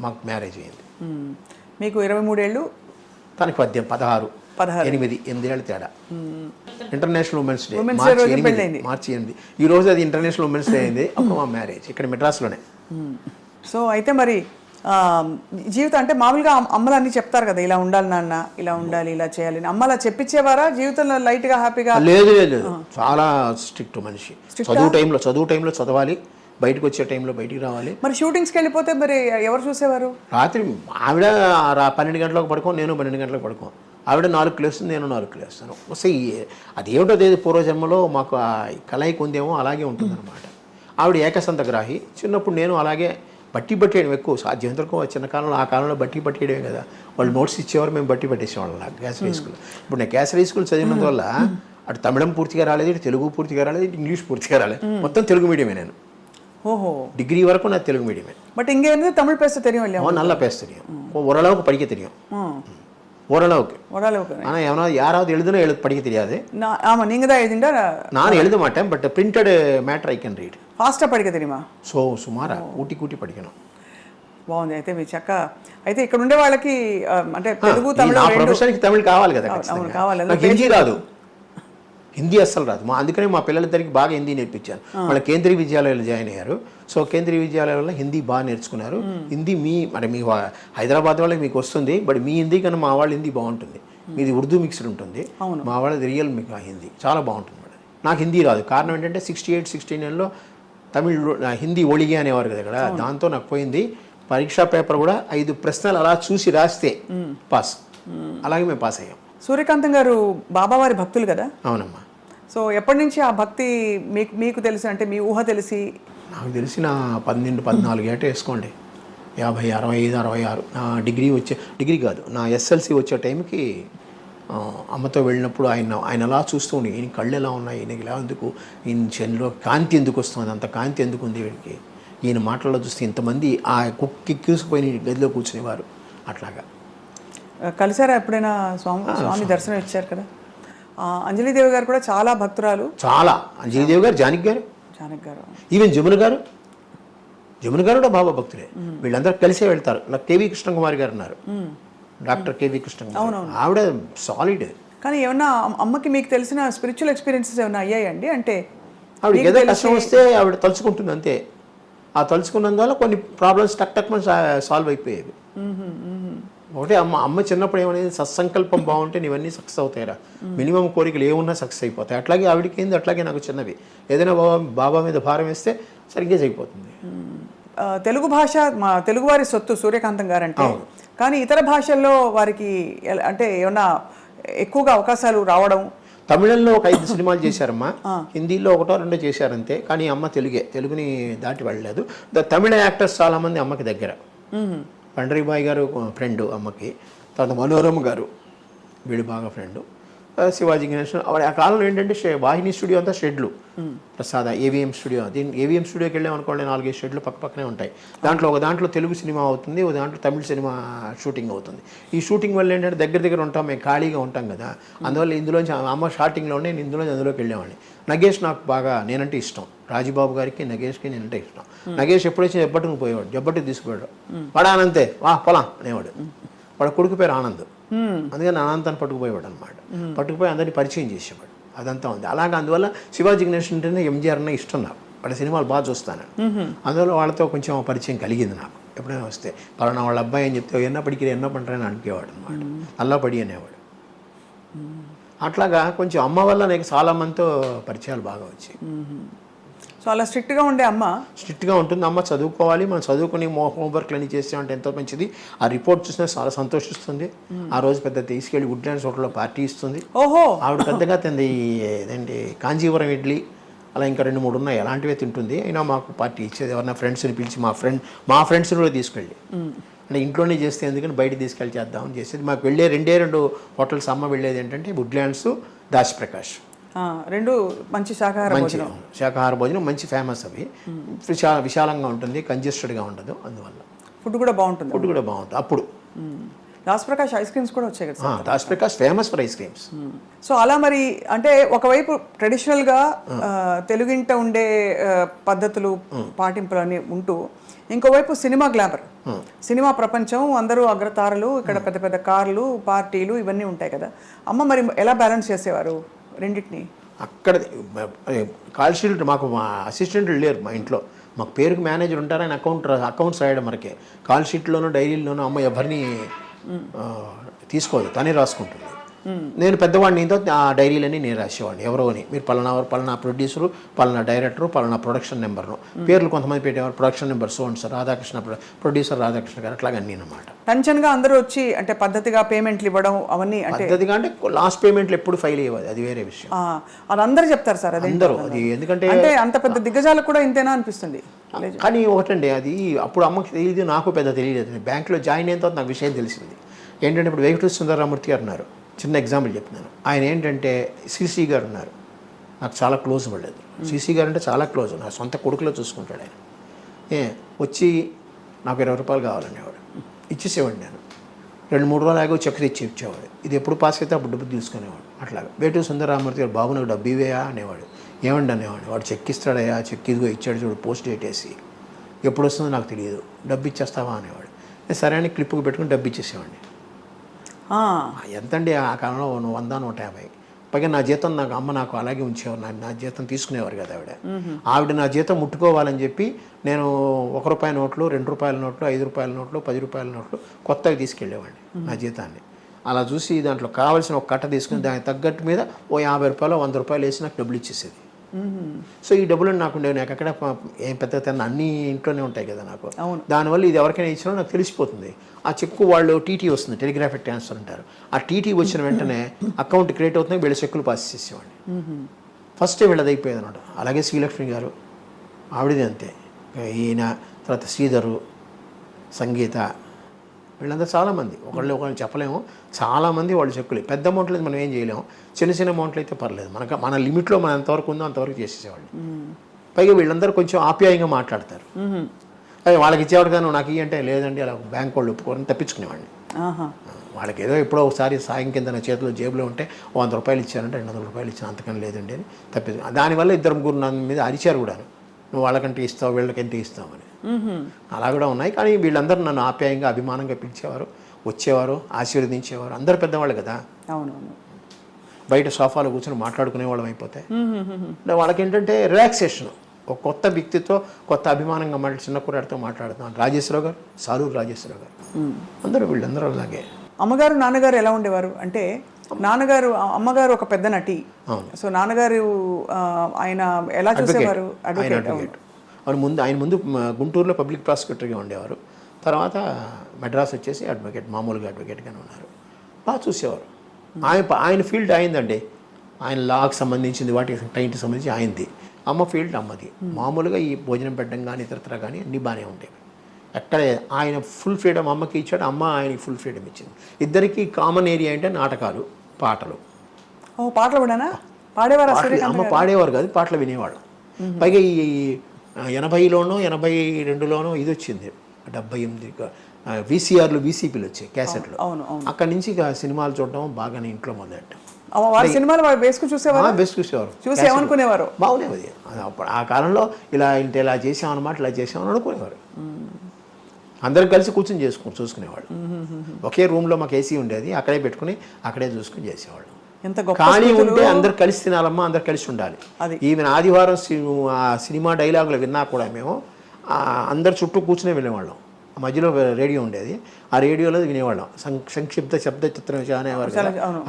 మాకు మ్యారేజ్ అయింది. మీకు 23 ఏళ్ళు, తనకి 16, 8 ఏళ్ళ తేడా. ఇంటర్నేషనల్ ఉమెన్స్ డే మార్చి 8. ఈ రోజు అది ఇంటర్నేషనల్ ఉమెన్స్ డే అయింది. అప్పుడు మా మ్యారేజ్ ఇక్కడ మెడ్రాస్లోనే. సో అయితే మరి జీవితం అంటే మామూలుగా అమ్మలు అన్నీ చెప్తారు కదా, ఇలా ఉండాలి నాన్న, ఇలా ఉండాలి, ఇలా చేయాలి. అమ్మ అలా చెప్పించేవారా జీవితంలో లైట్గా హ్యాపీగా? లేదు, చాలా స్ట్రిక్ట్ మనిషి. చదువు టైంలో చదవాలి, బయటకు వచ్చే టైంలో బయటికి రావాలి. మరి షూటింగ్స్కి వెళ్ళిపోతే మరి ఎవరు చూసేవారు? రాత్రి ఆవిడ 12 గంటలకు పడుకోం, నేను 12 గంటలకు పడుకోం. ఆవిడ 4 లేస్తుంది, నేను 4 లేస్తాను. వస్తే అది ఏమిటో తెలియదు, పూర్వజన్మలో మాకు ఆ కలయిక ఉందేమో, అలాగే ఉంటుందన్నమాట. ఆవిడ ఏకసంతగ్రాహి. చిన్నప్పుడు నేను అలాగే బట్టి పట్టేయడం ఎక్కువ, సాధ్యమంతరకు చిన్న కాలంలో, ఆ కాలంలో బట్టి పట్టేయడమే కదా. వాళ్ళు నోట్స్ ఇచ్చేవారు, మేము బట్టి పట్టేసేవాళ్ళం. నాకు కేసరీ స్కూల్. ఇప్పుడు నేను కేసరీ స్కూల్ చదివినందువల్ల అటు తమిళం పూర్తిగా రాలేదు, ఇటు తెలుగు పూర్తిగా రాలేదు, ఇటు ఇంగ్లీష్ పూర్తిగా రాలేదు. మొత్తం తెలుగు మీడియమే నేను. ఓహో, డిగ్రీ వరకు నాకు తెలుగు మీడియమే. బట్ ఇంకే தமிழ் பேச தெரியும் இல்லையா? நல்லா பேச தெரியும், ஓரளவுக்கு படிக்க தெரியும். ஓரளவுக்கு. ஆனால் எவனா யாராவது எழுதுனா படிக்க தெரியாது. ஆமாம், நீங்கள் தான் எழுதிண்டா? நான் எழுத மாட்டேன், but printed matter I can read. ఫాస్ట్గా படிக்க தெரியுமா? సో సుమారా కూటి படிக்கணும். బాగుంది. అయితే మీ చక్క అయితే ఇక్కడ ఉండే వాళ్ళకి అంటే తెలుగు తమిళ ప్రొఫెషన్కి తమిళ్ కావాలి కదా, నాకు హిందీ రాదు, హిందీ అస్సలు రాదు. అందుకని మా పిల్లలిద్దరికి బాగా హిందీ నేర్పించాను. వాళ్ళ కేంద్రీయ విద్యాలయాలు జాయిన్ అయ్యారు. సో కేంద్రీయ విద్యాలయాల్లో హిందీ బాగా నేర్చుకున్నారు. హిందీ అంటే మీ హైదరాబాద్ వాళ్ళకి మీకు వస్తుంది, బట్ మీ హిందీ కన్నా మా వాళ్ళ హిందీ బాగుంటుంది. మీది ఉర్దూ మిక్స్డ్ ఉంటుంది, మా వాళ్ళది రియల్ మీకు హిందీ చాలా బాగుంటుంది మేడం. నాకు హిందీ రాదు. కారణం ఏంటంటే 68, 69లో తమిళ్ హిందీ ఒళిగే అనేవారు కదా ఇక్కడ, దాంతో నాకు పోయింది. పరీక్షా పేపర్ కూడా 5 ప్రశ్నలు అలా చూసి రాస్తే పాస్. అలాగే మేము పాస్ అయ్యాం. సూర్యకాంతం గారు బాబావారి భక్తులు కదా? అవునమ్మా. సో ఎప్పటి నుంచి ఆ భక్తి మీకు తెలిసి, అంటే మీ ఊహ తెలిసి? నాకు తెలిసి నా 12-14 ఏట వేసుకోండి, 50, 65, 66. నా డిగ్రీ కాదు, నా ఎస్ఎల్సి వచ్చే టైంకి అమ్మతో వెళ్ళినప్పుడు ఆయన అలా చూస్తూ ఉండి, ఈయన కళ్ళు ఎలా ఉన్నాయి, ఈయనకి ఇలా ఎందుకు, ఈయన చెన్లో కాంతి ఎందుకు వస్తుంది, అంత కాంతి ఎందుకు ఉంది వీడికి, ఈయన మాటల్లో చూస్తే ఇంతమంది ఆ కుక్కి కూసుకుపోయి గదిలో కూర్చునేవారు. అట్లాగా కలిసారా ఎప్పుడైనా? స్వామి దర్శనం ఇచ్చారు కదా. అంజలిదేవి గారు కూడా చాలా భక్తురాలు. చాలా. అంజలిదేవి గారు, జానకి గారు, ఈవెన్ జమున గారు కూడా బాబా భక్తులే. వీళ్ళందరూ కలిసే వెళ్తారు. ఇలా కేవీ కృష్ణకుమారి గారు ఉన్నారు, డాక్టర్ కేవీ కృష్ణకుమారి, ఆవిడ సాలిడ్. కానీ ఏమన్నా అమ్మకి మీకు తెలిసిన స్పిరిచువల్ ఎక్స్పీరియన్సెస్ ఏమైనా అయ్యాయండి? అంటే ఆవిడకి ఏదో కష్టం వస్తే ఆవిడ తలుచుకుంటుంది అంతే. ఆ తలుచుకున్నందువల్ల కొన్ని ప్రాబ్లమ్స్ టక్ సాల్వ్ అయిపోయేవి. ఒకటే అమ్మ చిన్నప్పుడు ఏమనేది, సత్సంకల్పం బాగుంటే నీవన్నీ సక్సెస్ అవుతాయిరా, మినిమం కోరికలు ఏమున్నా సక్సెస్ అయిపోతాయి. అట్లాగే ఆవిడకి ఏంది, అట్లాగే నాకు చిన్నవి. ఏదైనా బాబా మీద భారం వేస్తే సరిగ్గా అయిపోతుంది. తెలుగు భాష మా తెలుగువారి సొత్తు సూర్యకాంతం గారు అంటే, కానీ ఇతర భాషల్లో వారికి అంటే ఏమన్నా ఎక్కువగా అవకాశాలు రావడం? తమిళంలో ఒక 5 సినిమాలు చేశారమ్మా, హిందీలో 1-2 చేశారంతే. కానీ అమ్మ తెలుగుని దాటి వెళ్ళలేదు. తమిళ యాక్టర్స్ చాలామంది అమ్మకి దగ్గర. పండరీబాయ్ గారు ఫ్రెండ్ అమ్మకి, తర్వాత మనోరమ గారు, వీడు బాగా ఫ్రెండ్. శివాజీ గణేషన్. ఆ కాలంలో ఏంటంటే వాహిని స్టూడియో అంతా షెడ్లు, ప్రసాద ఏవిఎం స్టూడియో. ఏవిఎం స్టూడియోకి వెళ్ళాం అనుకోండి, 4-5 షెడ్లు పక్కనే ఉంటాయి. ఒక దాంట్లో తెలుగు సినిమా అవుతుంది, ఒక దాంట్లో తమిళ సినిమా షూటింగ్ అవుతుంది. ఈ షూటింగ్ వల్ల ఏంటంటే దగ్గర ఉంటాం, మేము ఖాళీగా ఉంటాం కదా. అందువల్ల ఇందులోంచి అమ్మ స్టార్టింగ్లో నేను అందులోకి వెళ్ళేవాడిని. నగేష్ నాకు బాగా నేనంటే ఇష్టం. రాజీబాబు గారికి నగేష్కి నేనంటే ఇష్టం. నగేష్ ఎప్పుడైతే జబ్బట్టుకు పోయేవాడు, జబ్బట్టుకు తీసుకుపోయాడు, వాడు ఆనంతే పోలా అనేవాడు. వాడు కొడుకు పేరు ఆనంద్, అందుకని ఆనందాన్ని పట్టుకుపోయేవాడు అనమాట. పట్టుకుపోయి అందరినీ పరిచయం చేసేవాడు. అదంతా ఉంది. అలాగే అందువల్ల శివాజీ గణేష్ అంటేనే ఎంజీఆర్ అన్న ఇష్టం నాకు. వాళ్ళ సినిమాలు బాగా చూస్తాను. అందువల్ల వాళ్ళతో కొంచెం పరిచయం కలిగింది నాకు. ఎప్పుడైనా వస్తే పలానా వాళ్ళ అబ్బాయి అని చెప్తే ఎన్నప్పటికీ ఎన్నో పంటని అనుకునేవాడు అనమాట. అల్లాపడి అనేవాడు. అట్లాగా కొంచెం అమ్మ వల్ల నాకు చాలా మందితో పరిచయాలు బాగా వచ్చాయి. సో అలా స్ట్రిక్ట్గా ఉండే అమ్మ? స్ట్రిక్ట్గా ఉంటుంది. అమ్మ చదువుకోవాలి, మనం చదువుకుని హోంవర్క్లు అన్నీ చేసామంటే ఎంతో మంచిది. ఆ రిపోర్ట్ చూసినా చాలా సంతోషిస్తుంది. ఆ రోజు పెద్ద తీసుకెళ్ళి వుడ్లాండ్స్ హోటల్లో పార్టీ ఇస్తుంది. ఆవిడ పెద్దగా తింది ఏదండి కాంజీవరం ఇడ్లీ, అలా ఇంకా 2-3 ఉన్నాయి, అలాంటివే తింటుంది. అయినా మాకు పార్టీ ఇచ్చేది. ఎవరైనా ఫ్రెండ్స్ని పిలిచి మా ఫ్రెండ్స్ని కూడా తీసుకెళ్ళి, అంటే ఇంట్లోనే చేస్తే ఎందుకని బయట తీసుకెళ్ళి చేద్దామని చేసేది. మాకు వెళ్ళే 2 హోటల్స్ అమ్మ వెళ్ళేది ఏంటంటే వుడ్లాండ్స్, దాస్ ప్రకాష్, 2 మంచి శాకాహార భోజనం మంచి ఫేమస్. అవి విశాలంగా ఉంటుంది, కంజెస్టెడ్గా ఉండదు. అందువల్ల ఫుడ్ కూడా బాగుంటుంది. అప్పుడు దాస్ ప్రకాష్ ఐస్ క్రీమ్స్ కూడా వచ్చాయి కదా. Das Prakash famous for ice creams. So అలా మరి అంటే ఒకవైపు ట్రెడిషనల్గా తెలుగింట ఉండే పద్ధతులు పాటింపులని ఉంటూ, ఇంకోవైపు సినిమా గ్లామర్, సినిమా ప్రపంచం, అందరూ అగ్రతారలు, ఇక్కడ పెద్ద పెద్ద కార్లు, పార్టీలు ఇవన్నీ ఉంటాయి కదా. అమ్మ మరి ఎలా బ్యాలెన్స్ చేసేవారు రెండింటిని? అక్కడ కాల్ షీట్ మాకు మా అసిస్టెంట్లు లేరు మా ఇంట్లో. మాకు పేరుకి మేనేజర్ ఉంటారని అకౌంట్స్ రాయడం మనకే. కాల్ షీట్లోనూ డైరీల్లోనూ అమ్మ ఎవరిని తీసుకోదు, తనే రాసుకుంటుంది. నేను పెద్దవాడిని, ఆ డైరీలన్నీ నేను రాసేవాడిని. ఎవరో అని, మీరు పలానా ప్రొడ్యూసరు, పలానా డైరెక్టరు, పలానా ప్రొడక్షన్ నెంబర్ను పేర్లు కొంతమంది పెట్టేవారు. Production number sir Radhakrishna, producer Radhakrishna గారు, అట్లాగే అన్నీ అనమాట. టెన్షన్గా అందరూ వచ్చి అంటే పద్ధతిగా పేమెంట్లు ఇవ్వడం అవన్నీ. పద్ధతిగా అంటే లాస్ట్ పేమెంట్లు ఎప్పుడు ఫైల్ అయ్యేది, అది వేరే విషయం. అది అందరూ చెప్తారు సార్, అది అందరూ. అది ఎందుకంటే అంటే అంత పెద్ద దిగ్గజాలకు కూడా ఇంతేనా అనిపిస్తుంది. కానీ ఒకటండి, అది అప్పుడు అమ్మకి తెలియదు, నాకు పెద్ద తెలియలేదు. బ్యాంకులో జాయిన్ అయిన తర్వాత నాకు విషయం తెలిసింది. ఏంటంటే ఇప్పుడు వెంకటేశ్వర సుందరరామూర్తి గారు ఉన్నారు, చిన్న ఎగ్జాంపుల్ చెప్తున్నాను. ఆయన ఏంటంటే సిసి గారు ఉన్నారు, నాకు చాలా క్లోజ్ పడలేదు. సిసి గారు అంటే చాలా క్లోజ్, నా సొంత కొడుకులో చూసుకుంటాడు ఆయన. వచ్చి నాకు 20 రూపాయలు కావాలనేవాడు, ఇచ్చేసేవాడు. నేను 2-3 రోజులు ఆగి చెక్ తెచ్చి ఇచ్చేవాడు. ఇది ఎప్పుడు పాస్ అయితే అప్పుడు డబ్బు తీసుకునేవాడు. అట్లాగా వేటూరు సుందరరామూర్తి గారు, బాబు నాకు డబ్బు ఇవేయా అనేవాడు. ఏమండి అనేవాడు. వాడు చెక్ ఇస్తాడయ్యా, చెక్ ఇదిగో ఇచ్చాడు చూడు, పోస్ట్ డేట్ వేసి, ఎప్పుడు వస్తుందో నాకు తెలియదు, డబ్బు ఇచ్చేస్తావా అనేవాడు. నేను సరే అని క్లిప్కి పెట్టుకుని డబ్బు ఇచ్చేసేవాడిని. ఎంతండి ఆ కాలంలో 100-150. పైగా నా జీతం నాకు అలాగే ఉంచేవారు. నా జీతం తీసుకునేవారు కదా ఆవిడ నా జీతం ముట్టుకోవాలని చెప్పి నేను ₹1 నోట్లు, ₹2 నోట్లు, ₹5 నోట్లు, ₹10 నోట్లు కొత్తగా తీసుకెళ్ళేవాడిని నా జీతాన్ని. అలా చూసి దాంట్లో కావాల్సిన ఒక కట్ట తీసుకుని దానికి తగ్గట్టు మీద ఓ ₹50, ₹100 వేసి నాకు డబ్బులు ఇచ్చేసేది. సో ఈ డబ్బులు నాకు ఉండేవి. నాకు అక్కడ ఏం పెద్ద తిన్న అన్ని ఇంట్లోనే ఉంటాయి కదా నాకు. దానివల్ల ఇది ఎవరికైనా ఇచ్చినా నాకు తెలిసిపోతుంది. ఆ చెక్కు వాళ్ళు టీటీ వస్తుంది, టెలిగ్రాఫిక్ ట్రాన్స్ఫర్ అంటారు. ఆ టీటీ వచ్చిన వెంటనే అకౌంట్ క్రియేట్ అవుతుంది, వీళ్ళ చెక్కులు పాస్ చేసేవాడిని. ఫస్ట్ వీళ్ళది అయిపోయేది అనమాట. అలాగే శ్రీలక్ష్మి గారు, ఆవిడది అంతే. ఈయన తర్వాత శ్రీధరు, సంగీత, వీళ్ళంతా చాలామంది, ఒకళ్ళు చెప్పలేము, చాలామంది వాళ్ళు చెక్కులు. పెద్ద అమౌంట్లు మనం ఏం చేయలేము, చిన్న అమౌంట్లు అయితే పర్లేదు, మన లిమిట్లో మనం ఎంతవరకు ఉందో అంతవరకు చేసేసేవాళ్ళు. పైగా వీళ్ళందరూ కొంచెం ఆప్యాయంగా మాట్లాడతారు. వాళ్ళకి ఇచ్చేవాడు కానీ నాకు ఇవి అంటే లేదండి, అలా బ్యాంక్ వాళ్ళు ఒప్పుకోవాలని తప్పించుకునేవాడిని. వాళ్ళకి ఏదో ఎప్పుడో ఒకసారి సాయం కింద నా చేతిలో జేబులో ఉంటే 100 రూపాయలు ఇచ్చానంటే 200 రూపాయలు ఇచ్చాను, అంతకని లేదండి అని తప్పింది. దానివల్ల 2 నా మీద అరిచారు కూడా, నువ్వు వాళ్ళకంటే ఇస్తావు వీళ్ళకంటే ఇస్తామని. అలా కూడా ఉన్నాయి. కానీ వీళ్ళందరూ నన్ను ఆప్యాయంగా అభిమానంగా పిలిచేవారు, వచ్చేవారు, ఆశీర్వదించేవారు. అందరు పెద్దవాళ్ళు కదా, అవునవును, బయట సోఫాలో కూర్చొని మాట్లాడుకునే వాళ్ళం అయిపోతే వాళ్ళకి ఏంటంటే రిలాక్సేషన్. ఒక కొత్త వ్యక్తితో కొత్త అభిమానంగా మళ్ళీ చిన్న కుర్రాడితో మాట్లాడుతాం. రాజేశ్వరరావు గారు, సాలూరు రాజేశ్వరరావు గారు, అందరూ వీళ్ళందరూ అలాగే. అమ్మగారు నాన్నగారు ఎలా ఉండేవారు అంటే, నాన్నగారు అమ్మగారు ఒక పెద్ద నటి, సో నాన్నగారు ఆయన ఎలా చూసేవారు? అడ్వకేట్. ఆయన ముందు గుంటూరులో పబ్లిక్ ప్రాసిక్యూటర్గా ఉండేవారు, తర్వాత మెడ్రాస్ వచ్చేసి అడ్వకేట్, మామూలుగా అడ్వకేట్గానే ఉన్నారు. బాగా చూసేవారు. ఆయన ఫీల్డ్ అయిందండి, ఆయన లాకి సంబంధించింది, వాటికి టైంకి సంబంధించి ఆయనది. అమ్మ ఫీల్డ్ అమ్మది. మామూలుగా ఈ భోజనం పెట్టడం కానీ ఇతరత్ర కానీ అన్నీ బాగానే ఉండేవి. ఎక్కడ ఆయన ఫుల్ ఫ్రీడమ్ అమ్మకి ఇచ్చాడు, అమ్మ ఆయనకి ఫుల్ ఫ్రీడమ్ ఇచ్చింది. ఇద్దరికి కామన్ ఏరియా అంటే నాటకాలు, పాటలు. పాటలు కూడా పాడేవారు? అమ్మ పాడేవారు కాదు, పాటలు వినేవాళ్ళం. పైగా ఈ 80లోనో 82లోనో ఇది వచ్చింది, 78 VCRలు VCPలు వచ్చాయి, క్యాసెట్లు. అక్కడి నుంచి ఇక సినిమాలు చూడడం బాగానే ఇంట్లో మొదలెట్టాం. సినిమాలు వేసుకుని చూసేవారు. చూసి ఏమనుకునేవారు? బాగునేది అప్పుడు ఆ కాలంలో. ఇలా ఇంటి ఇలా చేసామన్నమాట, ఇలా చేసామని అనుకునేవారు. అందరం కలిసి కూర్చొని చూసుకునేవాళ్ళు. ఒకే రూమ్లో మాకు AC ఉండేది, అక్కడే పెట్టుకుని అక్కడే చూసుకుని చేసేవాళ్ళు. ఖాళీ ఉంటే అందరు కలిసి తినాలమ్మా, అందరు కలిసి ఉండాలి. ఈవెన్ ఆదివారం సినిమా డైలాగులు విన్నా కూడా మేము అందరు చుట్టూ కూర్చునే వెళ్ళేవాళ్ళం. మధ్యలో రేడియో ఉండేది, ఆ రేడియోలో వినేవాళ్ళం. సంక్షిప్త శబ్ద చిత్రం అనేవారు,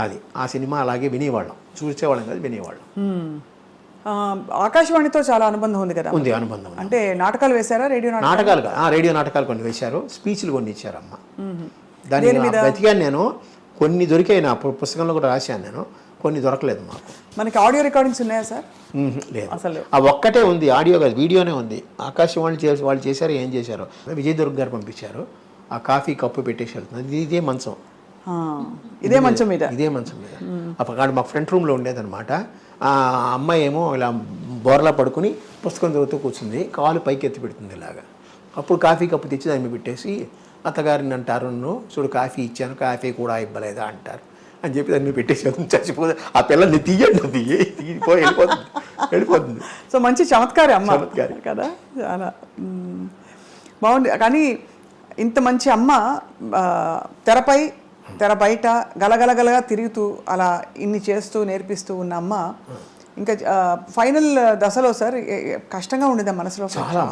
అది ఆ సినిమా అలాగే వినేవాళ్ళం. చూసేవాళ్ళం కాదు, వినేవాళ్ళం. ఆకాశవాణితో చాలా అనుబంధం ఉంది కదా? ఉంది, అనుబంధం. అంటే నాటకాలు వేశారా? రేడియో నాటకాలు కొన్ని వేశారు, స్పీచ్లు కొన్ని ఇచ్చారు అమ్మ. దాని వెతికాను నేను, కొన్ని దొరికాయి, నా పుస్తకంలో కూడా రాశాను నేను, కొన్ని దొరకలేదు మాకు. మనకి ఆడియో రికార్డింగ్స్ ఉన్నాయా సార్? లేదు, అసలు ఆ ఒక్కటే ఉంది, ఆడియో కాదు, వీడియోనే ఉంది. ఆకాశవాణి వాళ్ళు చేశారు, ఏం చేశారు, విజయ్ దుర్గ్ గారు పంపించారు. ఆ కాఫీ కప్పు పెట్టేసి వెళ్తుంది, ఇదే మంచం మీద అప్పుడు మా ఫ్రంట్ రూమ్లో ఉండేదన్నమాట. ఆ అమ్మాయి ఏమో ఇలా బోర్లా పడుకుని పుస్తకం చదువుతూ కూర్చుంది, కాలు పైకి ఎత్తి పెడుతుంది ఇలాగా. అప్పుడు కాఫీ కప్పు తెచ్చి దాన్ని పెట్టేసి, అత్తగారిని అంటారు, చూడు కాఫీ ఇచ్చాను, కాఫీ కూడా ఇవ్వలేదా అంటారు అని చెప్పి దాన్ని పెట్టేసి చచ్చిపోతే ఆ పిల్లల్ని తీయండి, వెళ్ళిపోతుంది. సో మంచి చమత్కారి అమ్మ కదా, చాలా బాగుంది. కానీ ఇంత మంచి అమ్మ తెర బయట గలగలగలగా తిరుగుతూ అలా ఇన్ని చేస్తూ నేర్పిస్తూ ఉన్న అమ్మ ఇంకా ఫైనల్ దశలో సార్ కష్టంగా ఉండేదా మనసులో? చాలా.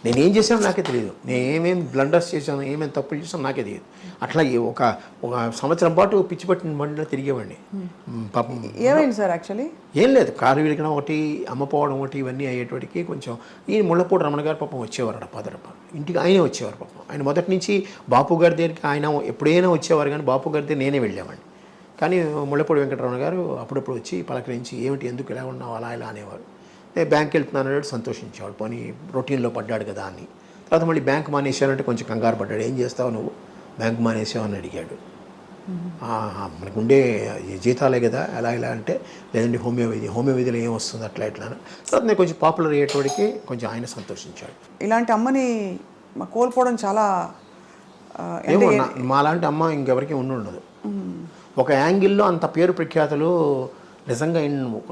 నేను ఏం చేశానో నాకే తెలియదు, నేను ఏమేమి బ్లండర్స్ చేశాను, ఏమేమి తప్పులు చేశాను నాకే తెలియదు. అట్లా ఒక సంవత్సరం పాటు పిచ్చి పట్టిన బండిలో తిరిగేవాడిని. పాపం ఏమైంది సార్? యాక్చువల్లీ ఏం లేదు, కారు విరగడం ఒకటి, అమ్మ పోవడం ఒకటి, ఇవన్నీ అయ్యేటికి కొంచెం. ఈ ముళ్ళపూడి రమణ గారు పాపం వచ్చేవారు, పదరప ఇంటికి ఆయనే వచ్చేవారు పాపం. ఆయన మొదటి నుంచి బాపు గారి దగ్గరికి ఆయన ఎప్పుడైనా వచ్చేవారు, కానీ బాపు గారి దగ్గర నేనే వెళ్ళేవాడిని. కానీ ముళ్ళపూడి వెంకటరమణ గారు అప్పుడప్పుడు వచ్చి పలకరించి, ఏమిటి ఎందుకు ఇలా ఉన్నావు అలా ఇలా అనేవారు. నేను బ్యాంక్కి వెళ్తున్నాను సంతోషించేవాడు, పోనీ రొటీన్లో పడ్డాడు కదా అని. తర్వాత మళ్ళీ బ్యాంక్ మానేసానంటే కొంచెం కంగారు పడ్డాడు, ఏం చేస్తావు నువ్వు బ్యాంక్ మానేసావు అని అడిగాడు. మనకుండే జీతాలే కదా ఎలా ఇలా అంటే, లేదండి హోమియోపతిలో ఏం వస్తుంది అట్లా ఇట్లా. తర్వాత నేను కొంచెం పాపులర్ అయ్యేటోడికి కొంచెం ఆయన సంతోషించాడు. ఇలాంటి అమ్మని కోల్పోవడం చాలా, ఏమో మాలాంటి అమ్మ ఇంకెవరికి ఉండదు. ఒక యాంగిల్లో అంత పేరు ప్రఖ్యాతులు నిజంగా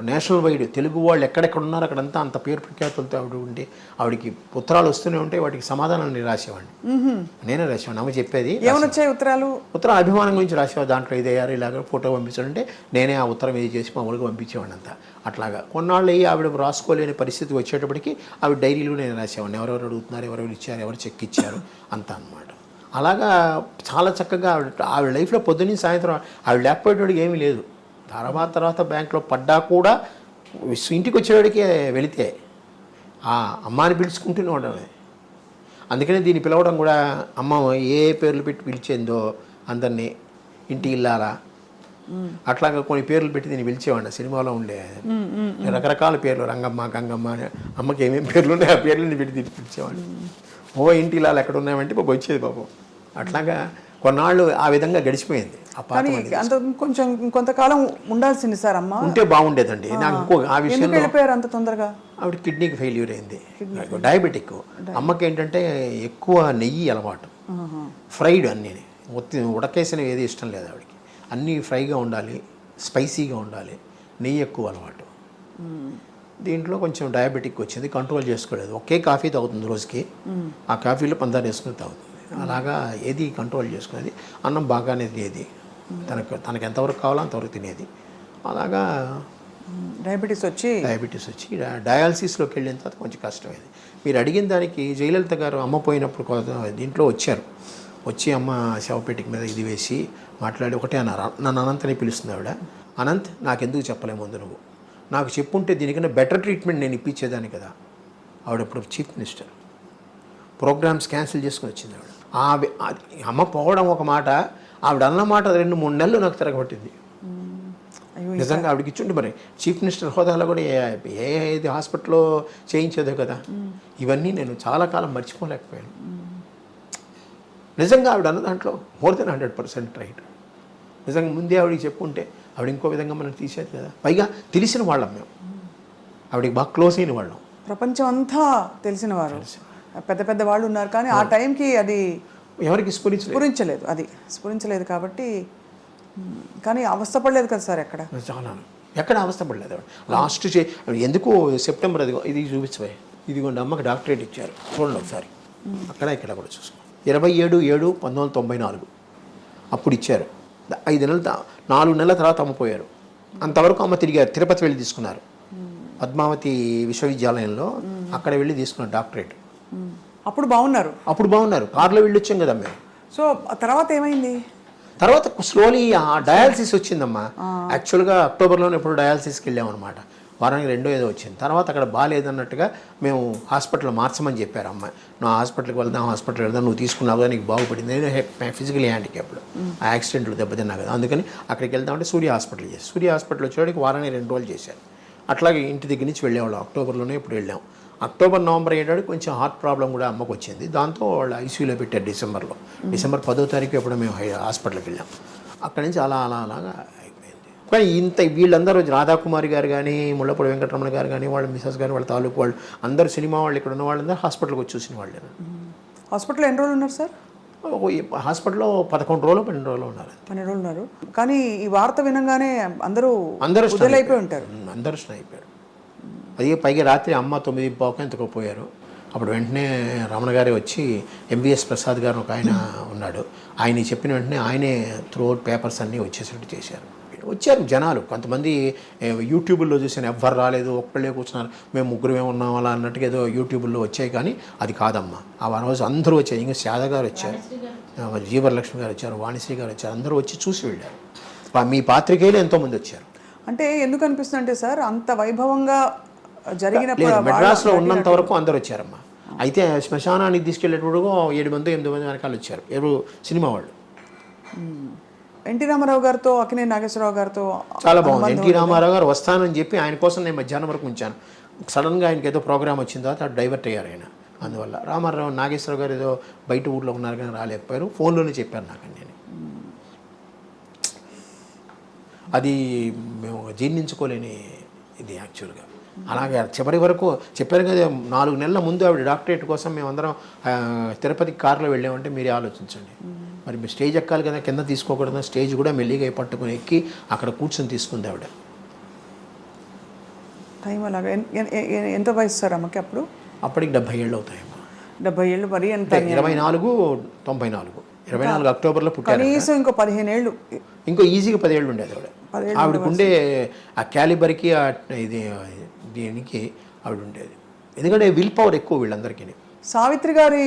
నేషనల్ వైడ్ తెలుగు వాళ్ళు ఎక్కడెక్కడ ఉన్నారో అక్కడంతా అంత పేరు ప్రఖ్యాతులతో ఆవిడ ఉంటే, ఆవిడకి ఉత్తరాలు వస్తూనే ఉంటే వాటికి సమాధానాన్ని రాసేవాడిని, నేనే రాసేవాడిని. అమ్మ చెప్పేది, ఏమొచ్చాయి ఉత్తరాలు అభిమానం గురించి రాసేవాడు. దాంట్లో ఇదయ్యారు ఇలాగ ఫోటో పంపించాలంటే నేనే ఆ ఉత్తరం ఇది చేసి మామూలుగా పంపించేవాడిని అంతా. అట్లాగా కొన్నాళ్ళు అయ్యి ఆవిడ రాసుకోలేని పరిస్థితి వచ్చేటప్పటికి ఆవిడ డైరీలో నేను రాసేవాడిని, ఎవరెవరు అడుగుతున్నారు, ఎవరెవరు ఇచ్చారు, ఎవరు చెక్ ఇచ్చారు అంతా అనమాట. అలాగా చాలా చక్కగా ఆవిడ లైఫ్లో పొద్దున్నీ సాయంత్రం ఆవిడ లేకపోయేటోడికి ఏమీ లేదు. తర్వాత బ్యాంక్లో పడ్డా కూడా ఇంటికి వచ్చేవాడికి వెళితే ఆ అమ్మాని పిలుచుకుంటూనే ఉండడమే. అందుకనే దీన్ని పిలవడం కూడా, అమ్మ ఏ పేర్లు పెట్టి పిలిచేందో అందరినీ, ఇంటి ఇల్లాలా అట్లాగా కొన్ని పేర్లు పెట్టి దీన్ని పిలిచేవాడిని. సినిమాలో ఉండే రకరకాల పేర్లు, రంగమ్మ, గంగమ్మ, అమ్మకి ఏమేమి పేర్లు ఉన్నాయో ఆ పేర్లని పెట్టి దీన్ని పిలిచేవాడిని. ఇంటి ఇల్లాలు ఎక్కడ ఉన్నాయంటే బాబు వచ్చేది పాపం. అట్లాగా కొన్నాళ్ళు ఆ విధంగా గడిచిపోయింది. అంత కొంచెం కొంతకాలం ఉండాల్సింది సార్ అమ్మ, ఉంటే బాగుండేదండి. నాకు ఇంకో ఆ విషయం వెళ్ళిపోయారు అంత తొందరగా. ఆవిడ కిడ్నీకి ఫెయిల్యూర్ అయింది, డయాబెటిక్. అమ్మకి ఏంటంటే ఎక్కువ నెయ్యి అలవాటు, ఫ్రైడ్ అన్నీ, ఉడకేసినవి ఏది ఇష్టం లేదు ఆవిడకి. అన్నీ ఫ్రైగా ఉండాలి, స్పైసీగా ఉండాలి, నెయ్యి ఎక్కువ అలవాటు. దీంట్లో కొంచెం డయాబెటిక్ వచ్చింది, కంట్రోల్ చేసుకోలేదు. ఒకే కాఫీ తాగుతుంది రోజుకి, ఆ కాఫీలో పందారు వేసుకుని తాగుతుంది. అలాగా ఏది కంట్రోల్ చేసుకునేది. అన్నం బాగానే తినేది, తనకు ఎంతవరకు కావాలో అంతవరకు తినేది. అలాగా డయాబెటీస్ వచ్చి డయాలసిస్లోకి వెళ్ళిన తర్వాత కొంచెం కష్టమైంది. మీరు అడిగిన దానికి జయలలిత గారు అమ్మ పోయినప్పుడు దీంట్లో వచ్చారు. వచ్చి అమ్మ శవపేటిక మీద ఇది వేసి మాట్లాడి ఒకటే అన్నారు. నన్ను అనంతని పిలుస్తుంది ఆవిడ. అనంత్, నాకెందుకు చెప్పలేము ముందు నువ్వు, నాకు చెప్పుంటే దీనికన్నా బెటర్ ట్రీట్మెంట్ నేను ఇప్పించేదాన్ని కదా. ఆవిడప్పుడు చీఫ్ మినిస్టర్, ప్రోగ్రామ్స్ క్యాన్సిల్ చేసుకుని వచ్చింది ఆవిడ. అమ్మ పోవడం ఒక మాట, ఆవిడ అన్న మాట 2-3 నెలలు నాకు తిరగబట్టింది. నిజంగా ఆవిడకి ఇచ్చుండి మరి చీఫ్ మినిస్టర్ హోదాలో కూడా ఏది హాస్పిటల్లో చేయించేదో కదా. ఇవన్నీ నేను చాలా కాలం మర్చిపోలేకపోయాను. నిజంగా ఆవిడ అన్న దాంట్లో మోర్ దెన్ 100% రైట్. నిజంగా ముందే ఆవిడకి చెప్పుంటే ఆవిడ ఇంకో విధంగా మనం తీసేది కదా. పైగా తెలిసిన వాళ్ళం మేము, ఆవిడకి బాగా క్లోజ్ అయిన వాళ్ళం. ప్రపంచం అంతా తెలిసిన వారు, పెద్ద పెద్ద వాళ్ళు ఉన్నారు. కానీ ఆ టైంకి అది ఎవరికి స్ఫురించలేదు కాబట్టి. కానీ అవస్థపడలేదు కదా సార్ ఎక్కడ? చాలా ఎక్కడ అవస్థపడలేదు ఆవిడ. లాస్ట్ ఎందుకు సెప్టెంబర్ ఇది చూపించబోయే, ఇదిగోండి అమ్మకి డాక్టరేట్ ఇచ్చారు, చూడండి ఒకసారి. అక్కడ ఇక్కడ కూడా చూసుకో, 27/7/1994 అప్పుడు ఇచ్చారు. 4 నెలల తర్వాత అమ్మ పోయారు. అంతవరకు అమ్మ తిరిగారు, తిరుపతి వెళ్ళి తీసుకున్నారు, పద్మావతి విశ్వవిద్యాలయంలో అక్కడ వెళ్ళి తీసుకున్నారు డాక్టరేట్. అప్పుడు బాగున్నారు, కారులో వెళ్ళి వచ్చాం కదా మేము. సో తర్వాత ఏమైంది? తర్వాత స్లోలీ డయాలసిస్ వచ్చిందమ్మా. యాక్చువల్గా అక్టోబర్లోనే ఎప్పుడు డయాలసిస్కి వెళ్ళామన్నమాట. వారానికి 2 ఏదో వచ్చింది. తర్వాత అక్కడ బాగాలేదన్నట్టుగా మేము హాస్పిటల్ మార్చమని చెప్పారు అమ్మాయి. నువ్వు హాస్పిటల్కి వెళ్దాం, నువ్వు తీసుకున్నావు కదా, నీకు బాగుపడింది. నేను ఫిజికలీ హ్యాండిక్యాప్డ్, ఆ యాక్సిడెంట్లు దెబ్బతిన్నా కదా, అందుకని అక్కడికి వెళ్దామంటే సూర్య హాస్పిటల్ వచ్చేవాడికి వారానికి 2 రోజులు చేశారు. అట్లాగే ఇంటి దగ్గర నుంచి వెళ్ళేవాళ్ళం. అక్టోబర్లోనే ఇప్పుడు వెళ్ళాం. అక్టోబర్ నవంబర్ అయ్యేటాడు కొంచెం హార్ట్ ప్రాబ్లం కూడా అమ్మకు వచ్చింది. దాంతో వాళ్ళు ఐసీయూలో పెట్టారు డిసెంబర్ 10వ తారీఖు ఎప్పుడు మేము హాస్పిటల్కి వెళ్ళాం. అక్కడి నుంచి అలాగా అయిపోయింది. కానీ వీళ్ళందరూ రాధాకుమారి గారు కానీ, ముళ్ళపూడి వెంకటరమణ గారు కానీ, వాళ్ళ మిసెస్ గారు, వాళ్ళ తాలూకు వాళ్ళు అందరూ, సినిమా వాళ్ళు ఇక్కడ ఉన్న వాళ్ళందరూ హాస్పిటల్కి వచ్చి చూసిన వాళ్ళే. హాస్పిటల్లో ఎన్ని రోజులు ఉన్నారు సార్? హాస్పిటల్లో 11 రోజులు 12 రోజులు ఉన్నారు. 12 రోజులు ఉన్నారు. కానీ ఈ వార్త వినంగానే అందరూ అయిపోయి ఉంటారు. అందరూ అయిపోయారు. అది పైగా రాత్రి అమ్మ 9:15 ఎంతకో పోయారు. అప్పుడు వెంటనే రమణ గారే వచ్చి, ఎంవిఎస్ ప్రసాద్ గారు ఒక ఆయన ఉన్నాడు, ఆయన చెప్పిన వెంటనే ఆయనే త్రూఅవుట్ పేపర్స్ అన్నీ వచ్చేసేట్టు చేశారు. వచ్చారు జనాలు. కొంతమంది యూట్యూబ్లో చూసాను, ఎవ్వరు రాలేదు, ఒక్కళ్ళే కూర్చున్నారు, మేము ముగ్గురమే ఉన్నాం అలా అన్నట్టుగా ఏదో యూట్యూబ్లో వచ్చాయి. కానీ అది కాదమ్మా. ఆ రోజు అందరూ వచ్చారు. ఇంకా శారద గారు వచ్చారు, జీవరలక్ష్మి గారు వచ్చారు, వాణిశ్రీ గారు వచ్చారు. అందరూ వచ్చి చూసి వెళ్ళారు. మీ పాత్రికేయులు ఎంతోమంది వచ్చారు. అంటే ఎందుకు అనిపిస్తుంది అంటే సార్, అంత వైభవంగా జరిగినప్పుడు మెడ్రాస్లో ఉన్నంత వరకు అందరు వచ్చారమ్మా. అయితే శ్మశానానికి తీసుకెళ్ళేటప్పుడు 7 మంది 8 మంది వెనకాల వచ్చారు, ఎవరు సినిమా వాళ్ళు. ఎన్టీ రామారావు గారితో, అక్కినేని నాగేశ్వరరావు గారితో చాలా బాగుంది. ఎన్టీ రామారావు గారు వస్తానని చెప్పి ఆయన కోసం నేను మధ్యాహ్నం వరకు ఉంచాను. సడన్గా ఆయనకి ఏదో ప్రోగ్రామ్ వచ్చిన తర్వాత డైవర్ట్ అయ్యారు ఆయన. అందువల్ల రామారావు, నాగేశ్వరరావు గారు ఏదో బయట ఊళ్ళో ఉన్నారు కానీ రాలేకపోయారు. ఫోన్లోనే చెప్పారు నాకు. నేను అది మేము జీర్ణించుకోలేని ఇది యాక్చువల్గా. అలాగే చివరి వరకు చెప్పారు కదా, 4 నెలల ముందు ఆవిడ డాక్టరేట్ కోసం మేమందరం తిరుపతికి కారులో వెళ్ళామంటే మీరే ఆలోచించండి. మరి స్టేజ్ ఎక్కాలి కదా, కింద తీసుకోకూడదు. స్టేజ్ కూడా మెల్లిగా పట్టుకుని ఎక్కి అక్కడ కూర్చొని తీసుకుంది ఆవిడ. టైం అలాగా. ఎంత వయసు సార్ అమ్మకి అప్పుడు? అప్పటికి 70 ఏళ్ళు అవుతాయమ్మా. 70 ఏళ్ళు మరి ఎంత? 24 అక్టోబర్లో పుట్టారు. కనీసం ఇంకో 15 ఏళ్ళు, ఇంకో ఈజీగా 10 ఏళ్ళు ఉండేది ఆవిడ. ఆవిడకుండే ఆ క్యాలిబర్కి ఇది దీనికి ఆవిడ ఉండేది. ఎందుకంటే విల్ పవర్ ఎక్కువ వీళ్ళందరికీ. సావిత్రి గారి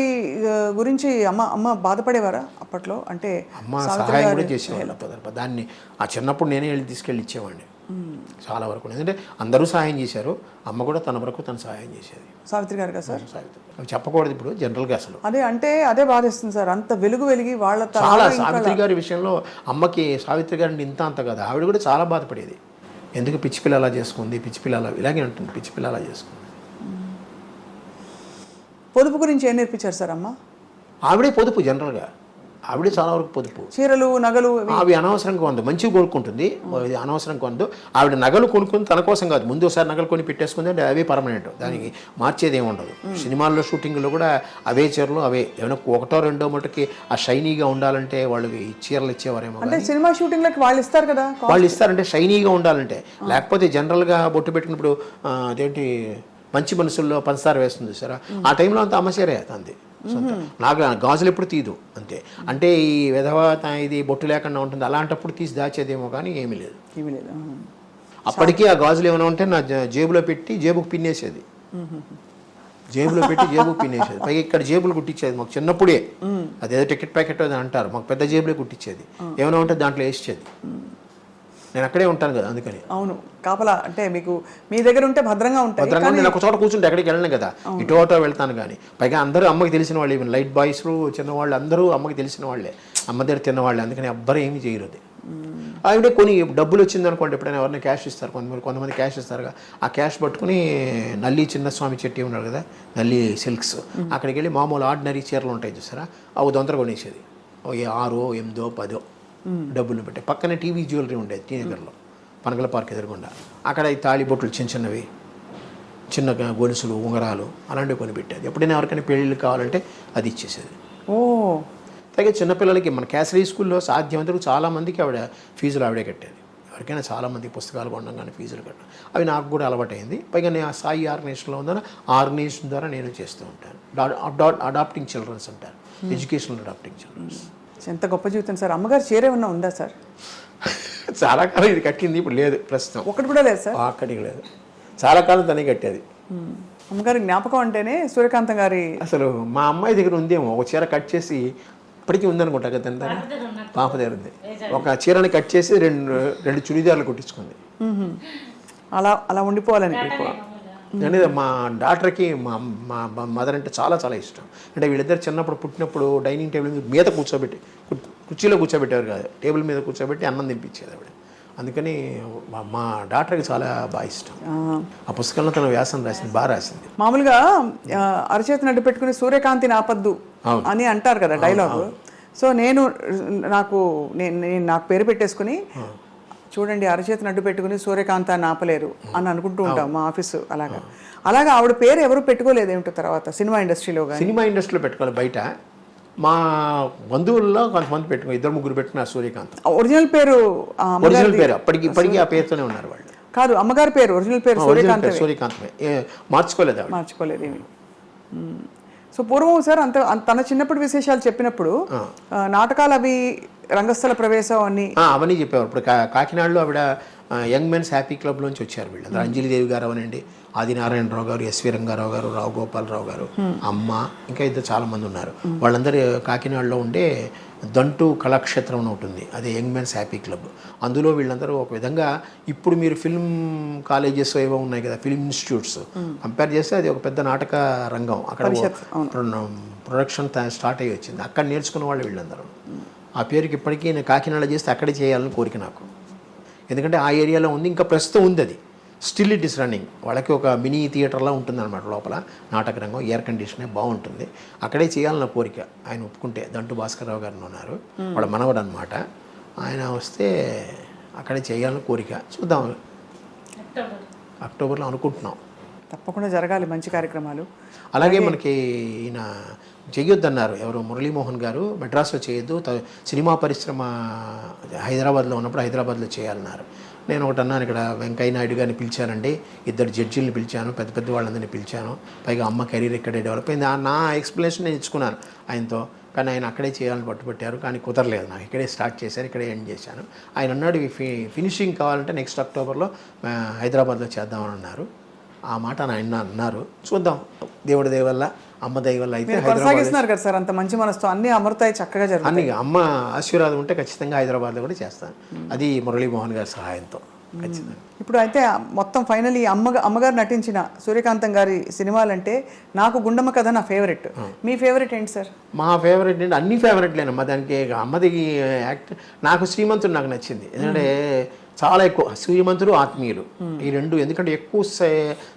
గురించి అమ్మ బాధపడేవారా అప్పట్లో? అంటే అమ్మ సహాయం కూడా చేసేవాళ్ళు. దాన్ని ఆ చిన్నప్పుడు నేనే తీసుకెళ్ళి ఇచ్చేవాడిని చాలా వరకు. ఎందుకంటే అందరూ సహాయం చేశారు, అమ్మ కూడా తన వరకు తను సహాయం చేసేది. సావిత్రి గారు కదా సార్? సావిత్రి అవి చెప్పకూడదు ఇప్పుడు జనరల్గా అసలు. అదే బాధిస్తుంది సార్, అంత వెలిగి వాళ్ళ చాలా. సావిత్రి గారి విషయంలో అమ్మకి సావిత్రి గారిని అంత కదా, ఆవిడ కూడా చాలా బాధపడేది. ఎందుకు పిచ్చి పిల్ల అలా చేసుకుంది, పిచ్చి పిల్ల అలా ఇలాగే ఉంటుంది, పిచ్చి పిల్ల అలా చేసుకుంది. పొదుపు గురించి ఏం నేర్పించారు సార్ అమ్మ? ఆవిడే పొదుపు జనరల్గా. ఆవిడ చాలా వరకు పొదుపు. చీరలు నగలు అవి అనవసరంగా కొందు, మంచిగా కొనుక్కుంటుంది, ఇది అనవసరంగా కొందు. ఆవిడ నగలు కొనుక్కుంది తన కోసం కాదు, ముందు ఒకసారి నగలు కొని పెట్టేసుకుంది అంటే అవే పర్మనెంట్, దానికి మార్చేది ఏమి ఉండదు. సినిమాల్లో షూటింగ్లో కూడా అవే చీరలు అవే, ఏమైనా ఒకటో రెండో మటుకి ఆ షైనీగా ఉండాలంటే వాళ్ళు ఈ చీరలు ఇచ్చేవారేమో. అంటే సినిమా షూటింగ్లకి వాళ్ళు ఇస్తారు కదా, వాళ్ళు ఇస్తారంటే షైనీగా ఉండాలంటే. లేకపోతే జనరల్గా బొట్టు పెట్టినప్పుడు అదేంటి మంచి మనసుల్లో పంచదార వేస్తుంది సరే, ఆ టైంలో అంతా అమ్మచీరే అంతే. నాకు గాజులు ఎప్పుడు తీదు అంతే. అంటే ఈ విధవ ఇది బొట్టు లేకుండా ఉంటుంది, అలాంటప్పుడు తీసి దాచేదేమో కానీ ఏమీ లేదు. అప్పటికీ ఆ గాజులు ఏమైనా ఉంటే నా జేబులో పెట్టి జేబుకు పిన్నేసేది, జేబులో పెట్టి జేబుకు పిన్నేసేది. పైగా ఇక్కడ జేబులు కుట్టించేది మాకు చిన్నప్పుడే, అదేదో టికెట్ ప్యాకెట్ అని అంటారు, మాకు పెద్ద జేబులే కుట్టించేది. ఏమైనా ఉంటే దాంట్లో వేసేది. నేను అక్కడే ఉంటాను కదా అందుకని. అవును, కాపలా అంటే మీకు మీ దగ్గర ఉంటే భద్రంగా ఉంటాయి. భద్రంగా నేను ఒక చోట కూర్చుంటే ఎక్కడికి వెళ్ళను కదా, ఇటు అటో వెళ్తాను. కానీ పైగా అందరూ అమ్మకి తెలిసిన వాళ్ళు, ఈవెన్ లైట్ బాయ్స్ చిన్నవాళ్ళు అందరూ అమ్మకి తెలిసిన వాళ్ళే, అమ్మ దగ్గర తిన్నవాళ్ళే. అందుకని ఎవ్వరు ఏమీ చేయరు. అది ఆవిడే కొన్ని డబ్బులు వచ్చింది అనుకోండి, ఎప్పుడైనా ఎవరైనా క్యాష్ ఇస్తారు, కొంతమంది క్యాష్ ఇస్తారుగా, ఆ క్యాష్ పట్టుకుని నల్లి చిన్నస్వామి చెట్టి ఉన్నాడు కదా, నల్లి సిల్క్స్, అక్కడికి వెళ్ళి మామూలు ఆర్డినరీ చీరలు ఉంటాయి చూసారా, అవి దొంతర కొనేసేది. 6, 8, 10 డబ్బులు పెట్టి. పక్కనే టీవీ జ్యువెలరీ ఉండేది టీ నగర్లో, పనగల పార్క్ ఎదురుగుండా. అక్కడ ఈ తాళి బొట్లు చిన్నవి, చిన్న గొలుసులు, ఉంగరాలు అలాంటివి కొని పెట్టేది. ఎప్పుడైనా ఎవరికైనా పెళ్ళిళ్ళు కావాలంటే అది ఇచ్చేసేది. అలాగే చిన్నపిల్లలకి మన కేసరీ స్కూల్లో సాధ్యమంతకు చాలామందికి ఆవిడ ఫీజులు ఆవిడే కట్టేది. ఎవరికైనా చాలామందికి పుస్తకాలు కొనడం కానీ ఫీజులు కట్టడం, అవి నాకు కూడా అలవాటైంది. పైగా నేను ఆ సాయి ఆర్గనైజేషన్లో ఉందని ఆర్గనైజేషన్ ద్వారా నేను చేస్తూ ఉంటాను. అడాప్టింగ్ చిల్డ్రన్స్ అంటారు, ఎడ్యుకేషనల్ అడాప్టింగ్ చిల్డ్రన్స్. ఎంత గొప్ప జీవితం సార్. అమ్మగారు చీర ఏమన్నా ఉందా సార్? చాలా కాలం ఇది కట్టింది, ఇప్పుడు లేదు ప్రస్తుతం. ఒకటి కూడా లేదు సార్? అక్కడికి లేదు, చాలా కాలం తనే కట్టేది. అమ్మగారి జ్ఞాపకం అంటేనే సూర్యకాంతం గారి. అసలు మా అమ్మాయి దగ్గర ఉందేమో ఒక చీర కట్ చేసి, ఇప్పటికీ ఉందనుకుంటా కదా, పాప దగ్గర ఉంది. ఒక చీరని కట్ చేసి రెండు చుడిదార్లు కుట్టించుకుంది. అలా అలా ఉండిపోవాలని. అంటే మా డాక్టర్కి మా మదర్ అంటే చాలా చాలా ఇష్టం. అంటే వీళ్ళిద్దరు చిన్నప్పుడు పుట్టినప్పుడు డైనింగ్ టేబుల్ మీద కూర్చోబెట్టి, కుర్చీలో కూర్చోబెట్టేవారు కాదు, టేబుల్ మీద కూర్చోబెట్టి అన్నం తినిపించేది ఆవిడ. అందుకని మా డాక్టర్కి చాలా బాగా ఇష్టం. ఆ పుస్తకంలో తన వ్యాసం రాసింది, బాగా రాసింది. మామూలుగా అరచేతి నడ్డు పెట్టుకుని సూర్యకాంతి నాపద్దు అని అంటారు కదా డైలాగ్. సో నాకు పేరు పెట్టేసుకుని, చూడండి అరచేతి నడ్డు పెట్టుకుని సూర్యకాంత నాపలేరు అని అనుకుంటూ ఉంటాం మా ఆఫీసు. అలాగా ఆవిడ పేరు ఎవరు పెట్టుకోలేదు ఏమిటో తర్వాత సినిమా ఇండస్ట్రీలో. సినిమా ఇండస్ట్రీలో పెట్టుకోవాలి, బయట మా బంధువుల్లో కొంతమంది పెట్టుకుని 2-3 పెట్టుకున్నారు సూర్యకాంత్. ఒరిజినల్ పేరు ఇప్పటికీ ఆ పేరుతోనే ఉన్నారు వాళ్ళు. కాదు, అమ్మగారి పేరు ఒరిజినల్ పేరు సూర్యకాంత్, మార్చుకోలేదు ఏమి. సో పూర్వం సార్ తన చిన్నప్పటి విశేషాలు చెప్పినప్పుడు నాటకాలు అవి రంగస్థల ప్రవేశం అవన్నీ చెప్పేవారు. ఇప్పుడు కాకినాడలో ఆవిడ యంగ్ మెన్స్ హ్యాపీ క్లబ్లోంచి వచ్చారు వీళ్ళు. అంజలిదేవి గారు అవనండి, ఆదినారాయణరావు గారు, ఎస్వి రంగారావు గారు, రావు గోపాలరావు గారు, అమ్మ, ఇంకా ఇద్దరు చాలామంది ఉన్నారు. వాళ్ళందరూ కాకినాడలో ఉండే దంటు కళాక్షేత్రం అని ఉంటుంది, అదే యంగ్ మెన్స్ హ్యాపీ క్లబ్. అందులో వీళ్ళందరూ ఒక విధంగా, ఇప్పుడు మీరు ఫిల్మ్ కాలేజెస్ ఏవో ఉన్నాయి కదా, ఫిల్మ్ ఇన్స్టిట్యూట్స్, కంపేర్ చేస్తే అది ఒక పెద్ద నాటక రంగం. అక్కడ ప్రొడక్షన్ స్టార్ట్ అయ్యి వచ్చింది, అక్కడ నేర్చుకున్న వాళ్ళు వీళ్ళందరూ. ఆ పేరుకి ఇప్పటికీ నేను కాకినాడ చేస్తే అక్కడే చేయాలని కోరిక నాకు, ఎందుకంటే ఆ ఏరియాలో ఉంది, ఇంకా ప్రస్తుతం ఉంది అది, స్టిల్ ఇట్ ఇస్ రన్నింగ్. వాళ్ళకి ఒక మినీ థియేటర్లా ఉంటుందన్నమాట లోపల, నాటక రంగం, ఎయిర్ కండిషనే బాగుంటుంది, అక్కడే చేయాలన్న కోరిక. ఆయన ఒప్పుకుంటే, దంటు భాస్కర్రావు గారిని ఉన్నారు, వాళ్ళ మనవడు అనమాట, ఆయన వస్తే అక్కడే చేయాలని కోరిక. చూద్దాం, అక్టోబర్లో అనుకుంటున్నాం. తప్పకుండా జరగాలి మంచి కార్యక్రమాలు. అలాగే మనకి ఈయన చెయ్యొద్దన్నారు ఎవరు, మురళీమోహన్ గారు, మెడ్రాస్లో చేయొద్దు, సినిమా పరిశ్రమ హైదరాబాద్లో ఉన్నప్పుడు హైదరాబాద్లో చేయాలన్నారు. నేను ఒకటి అన్నాను, ఇక్కడ వెంకయ్య నాయుడు గారిని పిలిచానండి, 2 జడ్జీలను పిలిచాను, పెద్ద వాళ్ళందరినీ పిలిచాను, పైగా అమ్మ కెరీర్ ఇక్కడే డెవలప్ అయింది. నా ఎక్స్ప్లెనేషన్ నేను ఇచ్చుకున్నాను ఆయనతో, కానీ ఆయన అక్కడే చేయాలని పట్టుబట్టారు, కానీ కుదరలేదు. నాకు ఇక్కడే స్టార్ట్ చేశారు, ఇక్కడే ఎండ్ చేశాను. ఆయన అన్నాడు ఫినిషింగ్ కావాలంటే నెక్స్ట్ అక్టోబర్లో హైదరాబాద్లో చేద్దామని అన్నారు. ఆ మాట ఆయన అన్నారు, చూద్దాం, దేవుడి దయ వల్ల, అమ్మ దయ వల్ల అయితే కొనసాగిస్తున్నారు కదా సార్, అంత మంచి మనసుతో అన్ని అమృతాయి చక్కగా జరుగుతాయి. అన్ని అమ్మ ఆశీర్వాదం ఉంటే ఖచ్చితంగా హైదరాబాద్లో కూడా చేస్తాను, అది మురళీమోహన్ గారి సహాయంతో ఖచ్చితంగా. ఇప్పుడు అయితే మొత్తం ఫైనలీ అమ్మగారు నటించిన సూర్యకాంతం గారి సినిమాలంటే నాకు గుండమ్మ కథ నా ఫేవరెట్. మీ ఫేవరెట్ ఏంటి సార్? మా ఫేవరెట్ ఏంటి, అన్ని ఫేవరెట్లేనమ్మా. దానికి అమ్మది యాక్ట్, నాకు శ్రీమంతుడు నాకు నచ్చింది, ఎందుకంటే చాలా ఎక్కువ శ్రీమంతుడు, ఆత్మీయులు, ఈ రెండు. ఎందుకంటే ఎక్కువ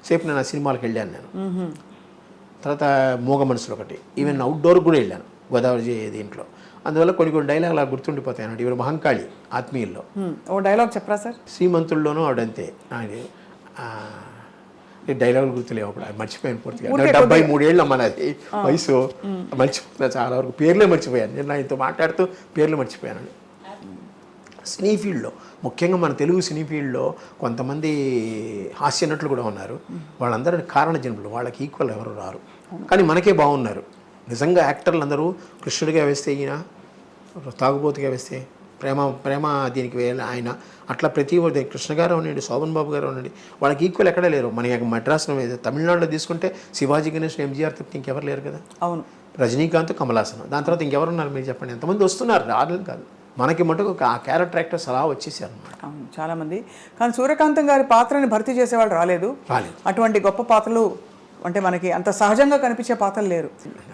సేపు నేను ఆ సినిమాలకు వెళ్ళాను నేను. తర్వాత మూగ మనసులు ఒకటి, ఈవెన్ అవుట్డోర్ కూడా వెళ్ళాను, గోదావరి దీంట్లో. అందువల్ల కొన్ని కొన్ని డైలాగులు అలా గుర్తుండిపోతాయి అన్నట్టు. ఇవి మహంకాళి ఆత్మీయుల్లో ఓ డైలాగ్ చెప్పరా సార్? శ్రీమంతుల్లోనూ ఆవిడంతే. డైలాగులు గుర్తులేవు అప్పుడు, మర్చిపోయాను పూర్తిగా. 73 ఏళ్ళు అమ్మ నాది వయసు, మర్చిపోతున్నా చాలా వరకు. పేర్లే మర్చిపోయాను. నేను ఆయనతో మాట్లాడుతూ పేర్లు మర్చిపోయాను. సినీ ఫీల్డ్లో ముఖ్యంగా మన తెలుగు సినీ ఫీల్డ్లో కొంతమంది హాస్య నటులు కూడా ఉన్నారు. వాళ్ళందరూ కారణ జన్మలు, వాళ్ళకి ఈక్వల్ ఎవరు రారు. కానీ మనకే బాగున్నారు నిజంగా యాక్టర్లు అందరూ. కృష్ణుడిగా వేస్తే ఈయన, తాగుబోతుగా వేస్తే ప్రేమ దీనికి ఆయన, అట్లా ప్రతి ఒక్కటి కృష్ణ గారు ఉండండి, శోభన్ బాబు గారు ఉండండి, వాళ్ళకి ఈక్వల్ ఎక్కడే లేరు. మన మద్రాసులో తమిళనాడులో తీసుకుంటే శివాజీ గణేష్, ఎంజీఆర్ తప్ప ఇంకెవరు లేరు కదా. అవును. రజనీకాంత్, కమలాసన్, దాని తర్వాత ఇంకెవరున్నారు మీరు చెప్పండి? ఎంతమంది వస్తున్నారు, రాలేదు కాదు. మనకి మటుకు ఆ క్యారెక్టర్ యాక్టర్స్ అలా వచ్చేసారు అనమాట. అవును, చాలామంది. కానీ సూర్యకాంతం గారి పాత్రని భర్తీ చేసేవాళ్ళు రాలేదు. అటువంటి గొప్ప పాత్రలు అంటే మనకి అంత సహజంగా కనిపించే పాత్రలు లేరు.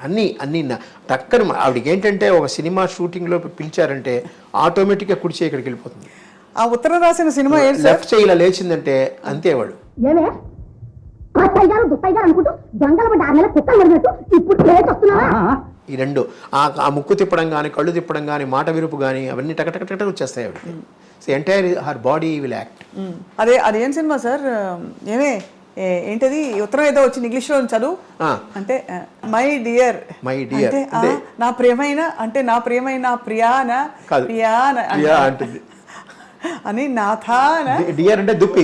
అన్నీ టక్కన ఆవిడకి ఏంటంటే ఒక సినిమా షూటింగ్లో పిలిచారంటే ఆటోమేటిక్గా కుడిచే ఇక్కడికి వెళ్ళిపోతుంది. ఆ ఉత్తరం రాసిన సినిమా లెఫ్ట్ చేయి ఇలా లేచిందంటే అంతే వాడు. ఈ రెండు ఆ ముక్కు తిప్పడం కానీ, కళ్ళు తిప్పడం కానీ, మాట విరుపు కానీ అవన్నీ టకటక వచ్చేస్తాయి ఆవిడకి. So entire her body will act. అదేం సినిమా సార్? ఏంటది ఉత్తరం ఏదో వచ్చింది ఇంగ్లీష్లో చదువు అంటే మై డియర్ నా ప్రియమైన అంటే నా ప్రియమైన ప్రియాన అంటుంది అని నాథాన. డియర్ అంటే దుప్పి,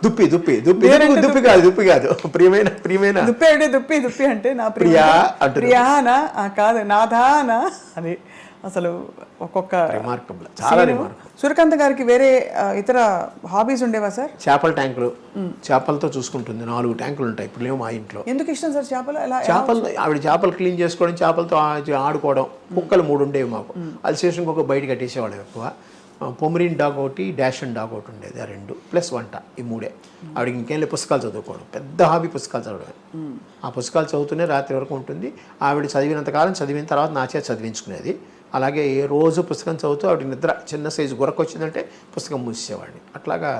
దుప్పి దుప్పి దుప్పి దుప్పి కాదు, దుప్పి కాదు, ప్రియమైన ప్రియమైన దుప్పి అంటే దుప్పి అంటే నా ప్రియాన కాదు నాథాన అని. అసలు ఒక్కొక్క రిమార్కబుల్, చాలా రిమార్కబుల్. సూర్యకాంత్ గారికి వేరే ఇతర హాబీస్ ఉండేవా సార్? చేపల ట్యాంకులు, చేపలతో చూసుకుంటుంది. 4 ట్యాంకులు ఉంటాయి ఇప్పుడు లేవు మా ఇంట్లో. ఎందుకు ఇష్టం సార్ చేపలు? ఆవిడ చేపలు క్లీన్ చేసుకోవడం, చేపలతో ఆడుకోవడం. కుక్కలు 3 ఉండేవి మాకు. అల్సేషన్కి ఒక బయట కట్టేసేవాళ్ళం ఎక్కువ. పొమరీన్ డాగ్ ఒకటి, డాషన్ డాగ్ ఒకటి ఉండేది. 2 ప్లస్ వంట, ఈ 3. ఆవిడకి ఇంకేం లేదు, పుస్తకాలు చదువుకోవడం. పెద్ద హాబీ పుస్తకాలు చదవడం. ఆ పుస్తకాలు చదువుతూనే రాత్రి వరకు ఉంటుంది. ఆవిడ చదివినంతకాలం చదివిన తర్వాత నా చేత చదివించుకునేది. అలాగే ఏ రోజు పుస్తకం చదువుతూ ఆవిడ నిద్ర చిన్న సైజు గురకు వచ్చిందంటే పుస్తకం మూసేవాడిని. అట్లాగా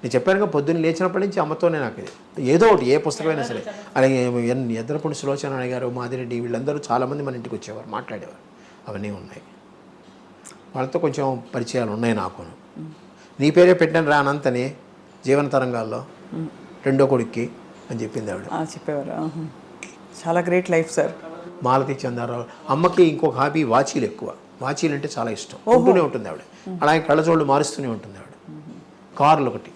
నేను చెప్పానుగా, పొద్దున్న లేచినప్పటి నుంచి అమ్మతోనే నాకు ఇది ఏదో ఒకటి, ఏ పుస్తకమైనా సరే. అలాగే ఎద్రపుండి సులోచన గారు, మాదిరెడ్డి, వీళ్ళందరూ చాలామంది మన ఇంటికి వచ్చేవారు, మాట్లాడేవారు. అవన్నీ ఉన్నాయి. వాళ్ళతో కొంచెం పరిచయాలు ఉన్నాయి నాకు. నీ పేరే పెట్టాను రా అనంతని జీవన తరంగాల్లో, 2వ కొడుక్కి అని చెప్పింది ఆవిడ. చెప్పేవారు. చాలా great life sir. Malathi Chandrarao. అమ్మకి ఇంకొక హాబీ వాచీలు ఎక్కువ. వాచీలు అంటే చాలా ఇష్టం, ఉంటూనే ఉంటుంది ఆవిడ. అలాగే కళ్ళజోళ్ళు మారుస్తూనే ఉంటుంది ఆవిడ. కార్లు ఒకటి.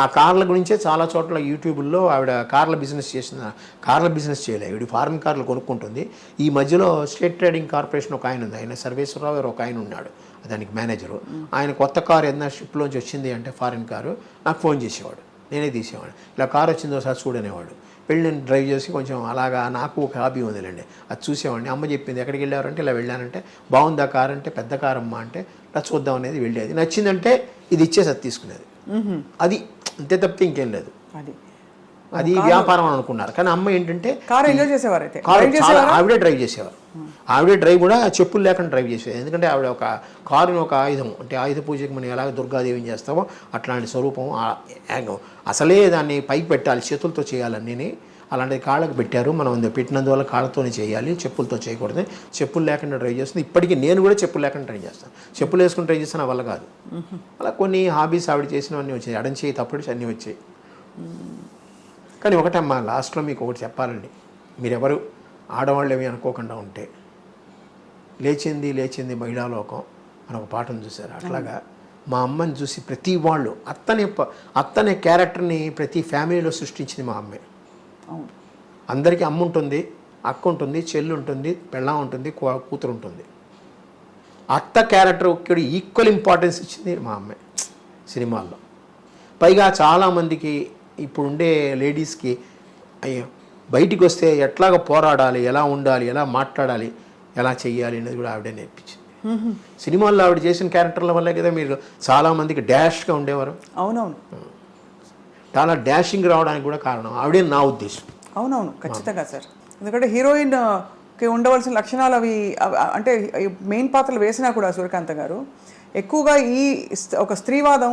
ఆ కార్ల గురించే చాలా చోట్ల యూట్యూబ్లో ఆవిడ కార్ల బిజినెస్ చేసిన. కార్ల బిజినెస్ చేయలేదు, ఆవిడ ఫారెన్ కార్లు కొనుక్కుంటుంది. ఈ మధ్యలో స్టేట్ ట్రేడింగ్ కార్పొరేషన్ ఒక ఆయన ఉంది, ఆయన సర్వేశ్వరరావు గారు ఒక ఆయన ఉన్నాడు, దానికి మేనేజరు. ఆయన కొత్త కారు ఏదైనా షిప్లోంచి వచ్చింది అంటే ఫారెన్ కారు నాకు ఫోన్ చేసేవాడు, నేనే తీసేవాడు. ఇలా కారు వచ్చిందో సార్ చూడనేవాడు. వెళ్ళి నేను డ్రైవ్ చేసి కొంచెం అలాగా నాకు ఒక హాబీ ఉందిలేండి, అది చూసేవాడిని. అమ్మ చెప్పింది ఎక్కడికి వెళ్ళారంటే ఇలా వెళ్ళానంటే, బాగుందా కారు అంటే పెద్ద కారు అమ్మ అంటే ఇలా చూద్దాం అనేది వెళ్ళేది. నచ్చిందంటే ఇది ఇచ్చేసి అది తీసుకునేది. అది అంతే తప్పితే ఇంకేం లేదు. అది వ్యాపారం అని అనుకున్నారు. కానీ అమ్మ ఏంటంటే కారు ఎంజాయ్ చేసేవారు. అయితే ఆవిడే డ్రైవ్ చేసేవారు. ఆవిడే డ్రైవ్ కూడా చెప్పులు లేకుండా డ్రైవ్ చేసేది. ఎందుకంటే ఆవిడ ఒక కారుని ఒక ఆయుధం, అంటే ఆయుధ పూజకి మనం ఎలాగ దుర్గాదేవిని చేస్తామో అట్లాంటి స్వరూపం. అసలే దాన్ని పైకి పెట్టాలి, చేతులతో చేయాలన్నీ. అలాంటిది కాళ్ళకు పెట్టారు. మనం పెట్టినందువల్ల కాళ్ళతోనే చేయాలి, చెప్పులతో చేయకూడదు. చెప్పులు లేకుండా డ్రైవ్ చేస్తుంది. ఇప్పటికీ నేను కూడా చెప్పులు లేకుండా ట్రై చేస్తాను. చెప్పులు వేసుకుని ట్రై చేస్తాను, వల్ల కాదు. అలా కొన్ని హాబీస్ ఆవిడ చేసినవన్నీ వచ్చాయి. అడం చేయి తప్పుడు అన్నీ వచ్చాయి. కానీ ఒకటమ్మా, లాస్ట్లో మీకు ఒకటి చెప్పాలండి. మీరెవరు ఆడవాళ్ళు ఏమి అనుకోకుండా ఉంటే, లేచింది మహిళాలోకం అని ఒక పాటను చూశారు. అట్లాగా మా అమ్మని చూసి ప్రతి వాళ్ళు అత్తనే క్యారెక్టర్ని ప్రతి ఫ్యామిలీలో సృష్టించింది మా అమ్మే. అందరికీ అమ్మ ఉంటుంది, అక్క ఉంటుంది, చెల్లి ఉంటుంది, పెళ్ళాం ఉంటుంది, కూతురు ఉంటుంది. అత్త క్యారెక్టర్ ఒక్కడి ఈక్వల్ ఇంపార్టెన్స్ ఇచ్చింది మా అమ్మే సినిమాల్లో. పైగా చాలామందికి ఇప్పుడుండే లేడీస్కి అయ్యో బయటికి వస్తే ఎట్లాగ పోరాడాలి, ఎలా ఉండాలి, ఎలా మాట్లాడాలి, ఎలా చెయ్యాలి అనేది కూడా ఆవిడే నేర్పించింది. సినిమాల్లో ఆవిడ చేసిన క్యారెక్టర్ల వల్లే కదా మీరు చాలామందికి డాష్గా ఉండేవారు. అవునవును, చాలా డాషింగ్ రావడానికి కూడా కారణం ఆవిడే నా ఉద్దేశం. అవునవును, ఖచ్చితంగా సార్. ఎందుకంటే హీరోయిన్కి ఉండవలసిన లక్షణాలు అవి, అంటే మెయిన్ పాత్రలు వేసినా కూడా సూర్యకాంత్ గారు ఎక్కువగా ఈ ఒక స్త్రీవాదం,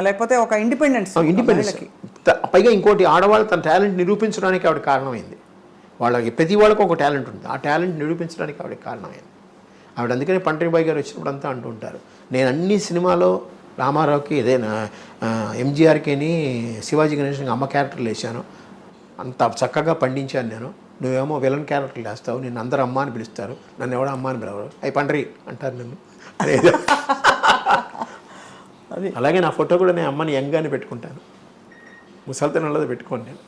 లేకపోతే ఒక ఇండిపెండెన్స్. పైగా ఇంకోటి, ఆడవాళ్ళు తన టాలెంట్ నిరూపించడానికి ఆవిడ కారణమైంది. వాళ్ళకి ప్రతి వాళ్ళకి ఒక టాలెంట్ ఉంటుంది. ఆ టాలెంట్ నిరూపించడానికి ఆవిడకి కారణమైంది. ఆవిడ అందుకనే పండ్రీబాయి గారు వచ్చినప్పుడు అంతా అంటూ ఉంటారు, నేను అన్ని సినిమాలో రామారావుకి ఏదైనా ఎంజీఆర్కిని శివాజీ గణేష్కి అమ్మ క్యారెక్టర్లు వేసాను, అంత చక్కగా పండించాను నేను, నువ్వేమో విలన్ క్యారెక్టర్లు వేస్తావు, నేను అందరూ అమ్మ అని పిలుస్తారు, నన్ను ఎవడో అమ్మ అని పిలవరు, అవి పండ్రి అంటారు నన్ను అనేది. అది అలాగే నా ఫోటో కూడా నేను అమ్మని యంగానే పెట్టుకుంటాను, ముసలితనంలో పెట్టుకోండి నేను.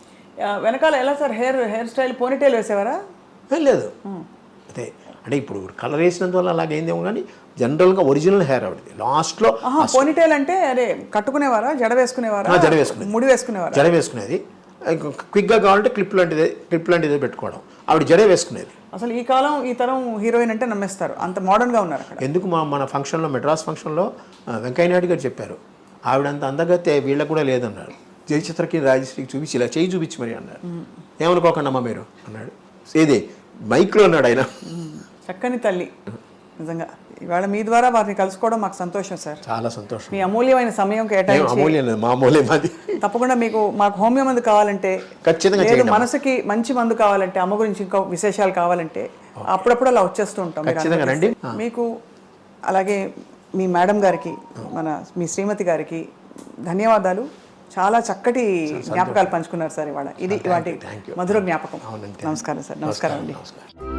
వెనకాల ఎలా సార్ హెయిర్ స్టైల్ పోనీటైల్ వేసేవారా? లేదు అదే అంటే ఇప్పుడు కలర్ వేసినందువల్ల అలాగైందేమో కానీ జనరల్గా ఒరిజినల్ హెయిర్ ఆవిడది. లాస్ట్లో పోనీటైల్ అంటే అదే కట్టుకునేవారా, జడ వేసుకునేవారా? జడ వేసుకునేది, ముడి వేసుకునేవారా? జడ వేసుకునేది. క్విక్గా కావాలంటే క్లిప్ లాంటిది పెట్టుకోవడం. ఆవిడ జడే వేసుకునేది. అసలు ఈ కాలం ఈ తరం హీరోయిన్ అంటే నమ్మేస్తారు, అంత మోడర్న్గా ఉన్నారు అక్కడ. ఎందుకు మన ఫంక్షన్లో మెడ్రాస్ ఫంక్షన్లో వెంకయ్య నాయుడు గారు చెప్పారు, ఆవిడ అంత అందగతే వీళ్ళకు కూడా లేదన్నారు, జయచిత్రకి రాజశ్రీకి చూపించి ఇలా చేయి చూపించి మరి అన్నారు. ఏమనుకోకండి అమ్మ మీరు అన్నాడు, ఏది మైక్లో అన్నాడు ఆయన. చక్కని తల్లి నిజంగా. ఇవాళ మీ ద్వారా వారిని కలుసుకోవడం మాకు సంతోషం సార్. చాలా సంతోషం. మీ అమూల్యమైన సమయం కేటాయించి, అమూల్యం లేదు మా అమూల్యం మాది. తప్పకుండా మాకు హోమియో మందు కావాలంటే, ఖచ్చితంగా లేదు చేయండి. మనసుకి మంచి మందు కావాలంటే, అమ్మ గురించి ఇంకా విశేషాలు కావాలంటే అప్పుడప్పుడు అలా వచ్చేస్తూ ఉంటాం. మీరు ఖచ్చితంగా రండి. మీకు అలాగే మీ మేడం గారికి, మీ శ్రీమతి గారికి ధన్యవాదాలు. చాలా చక్కటి జ్ఞాపకాలు పంచుకున్నారు సార్ ఇవాళ. ఇది ఇవాటి మధుర జ్ఞాపకం. నమస్కారం సార్. నమస్కారం అండి. నమస్కారం.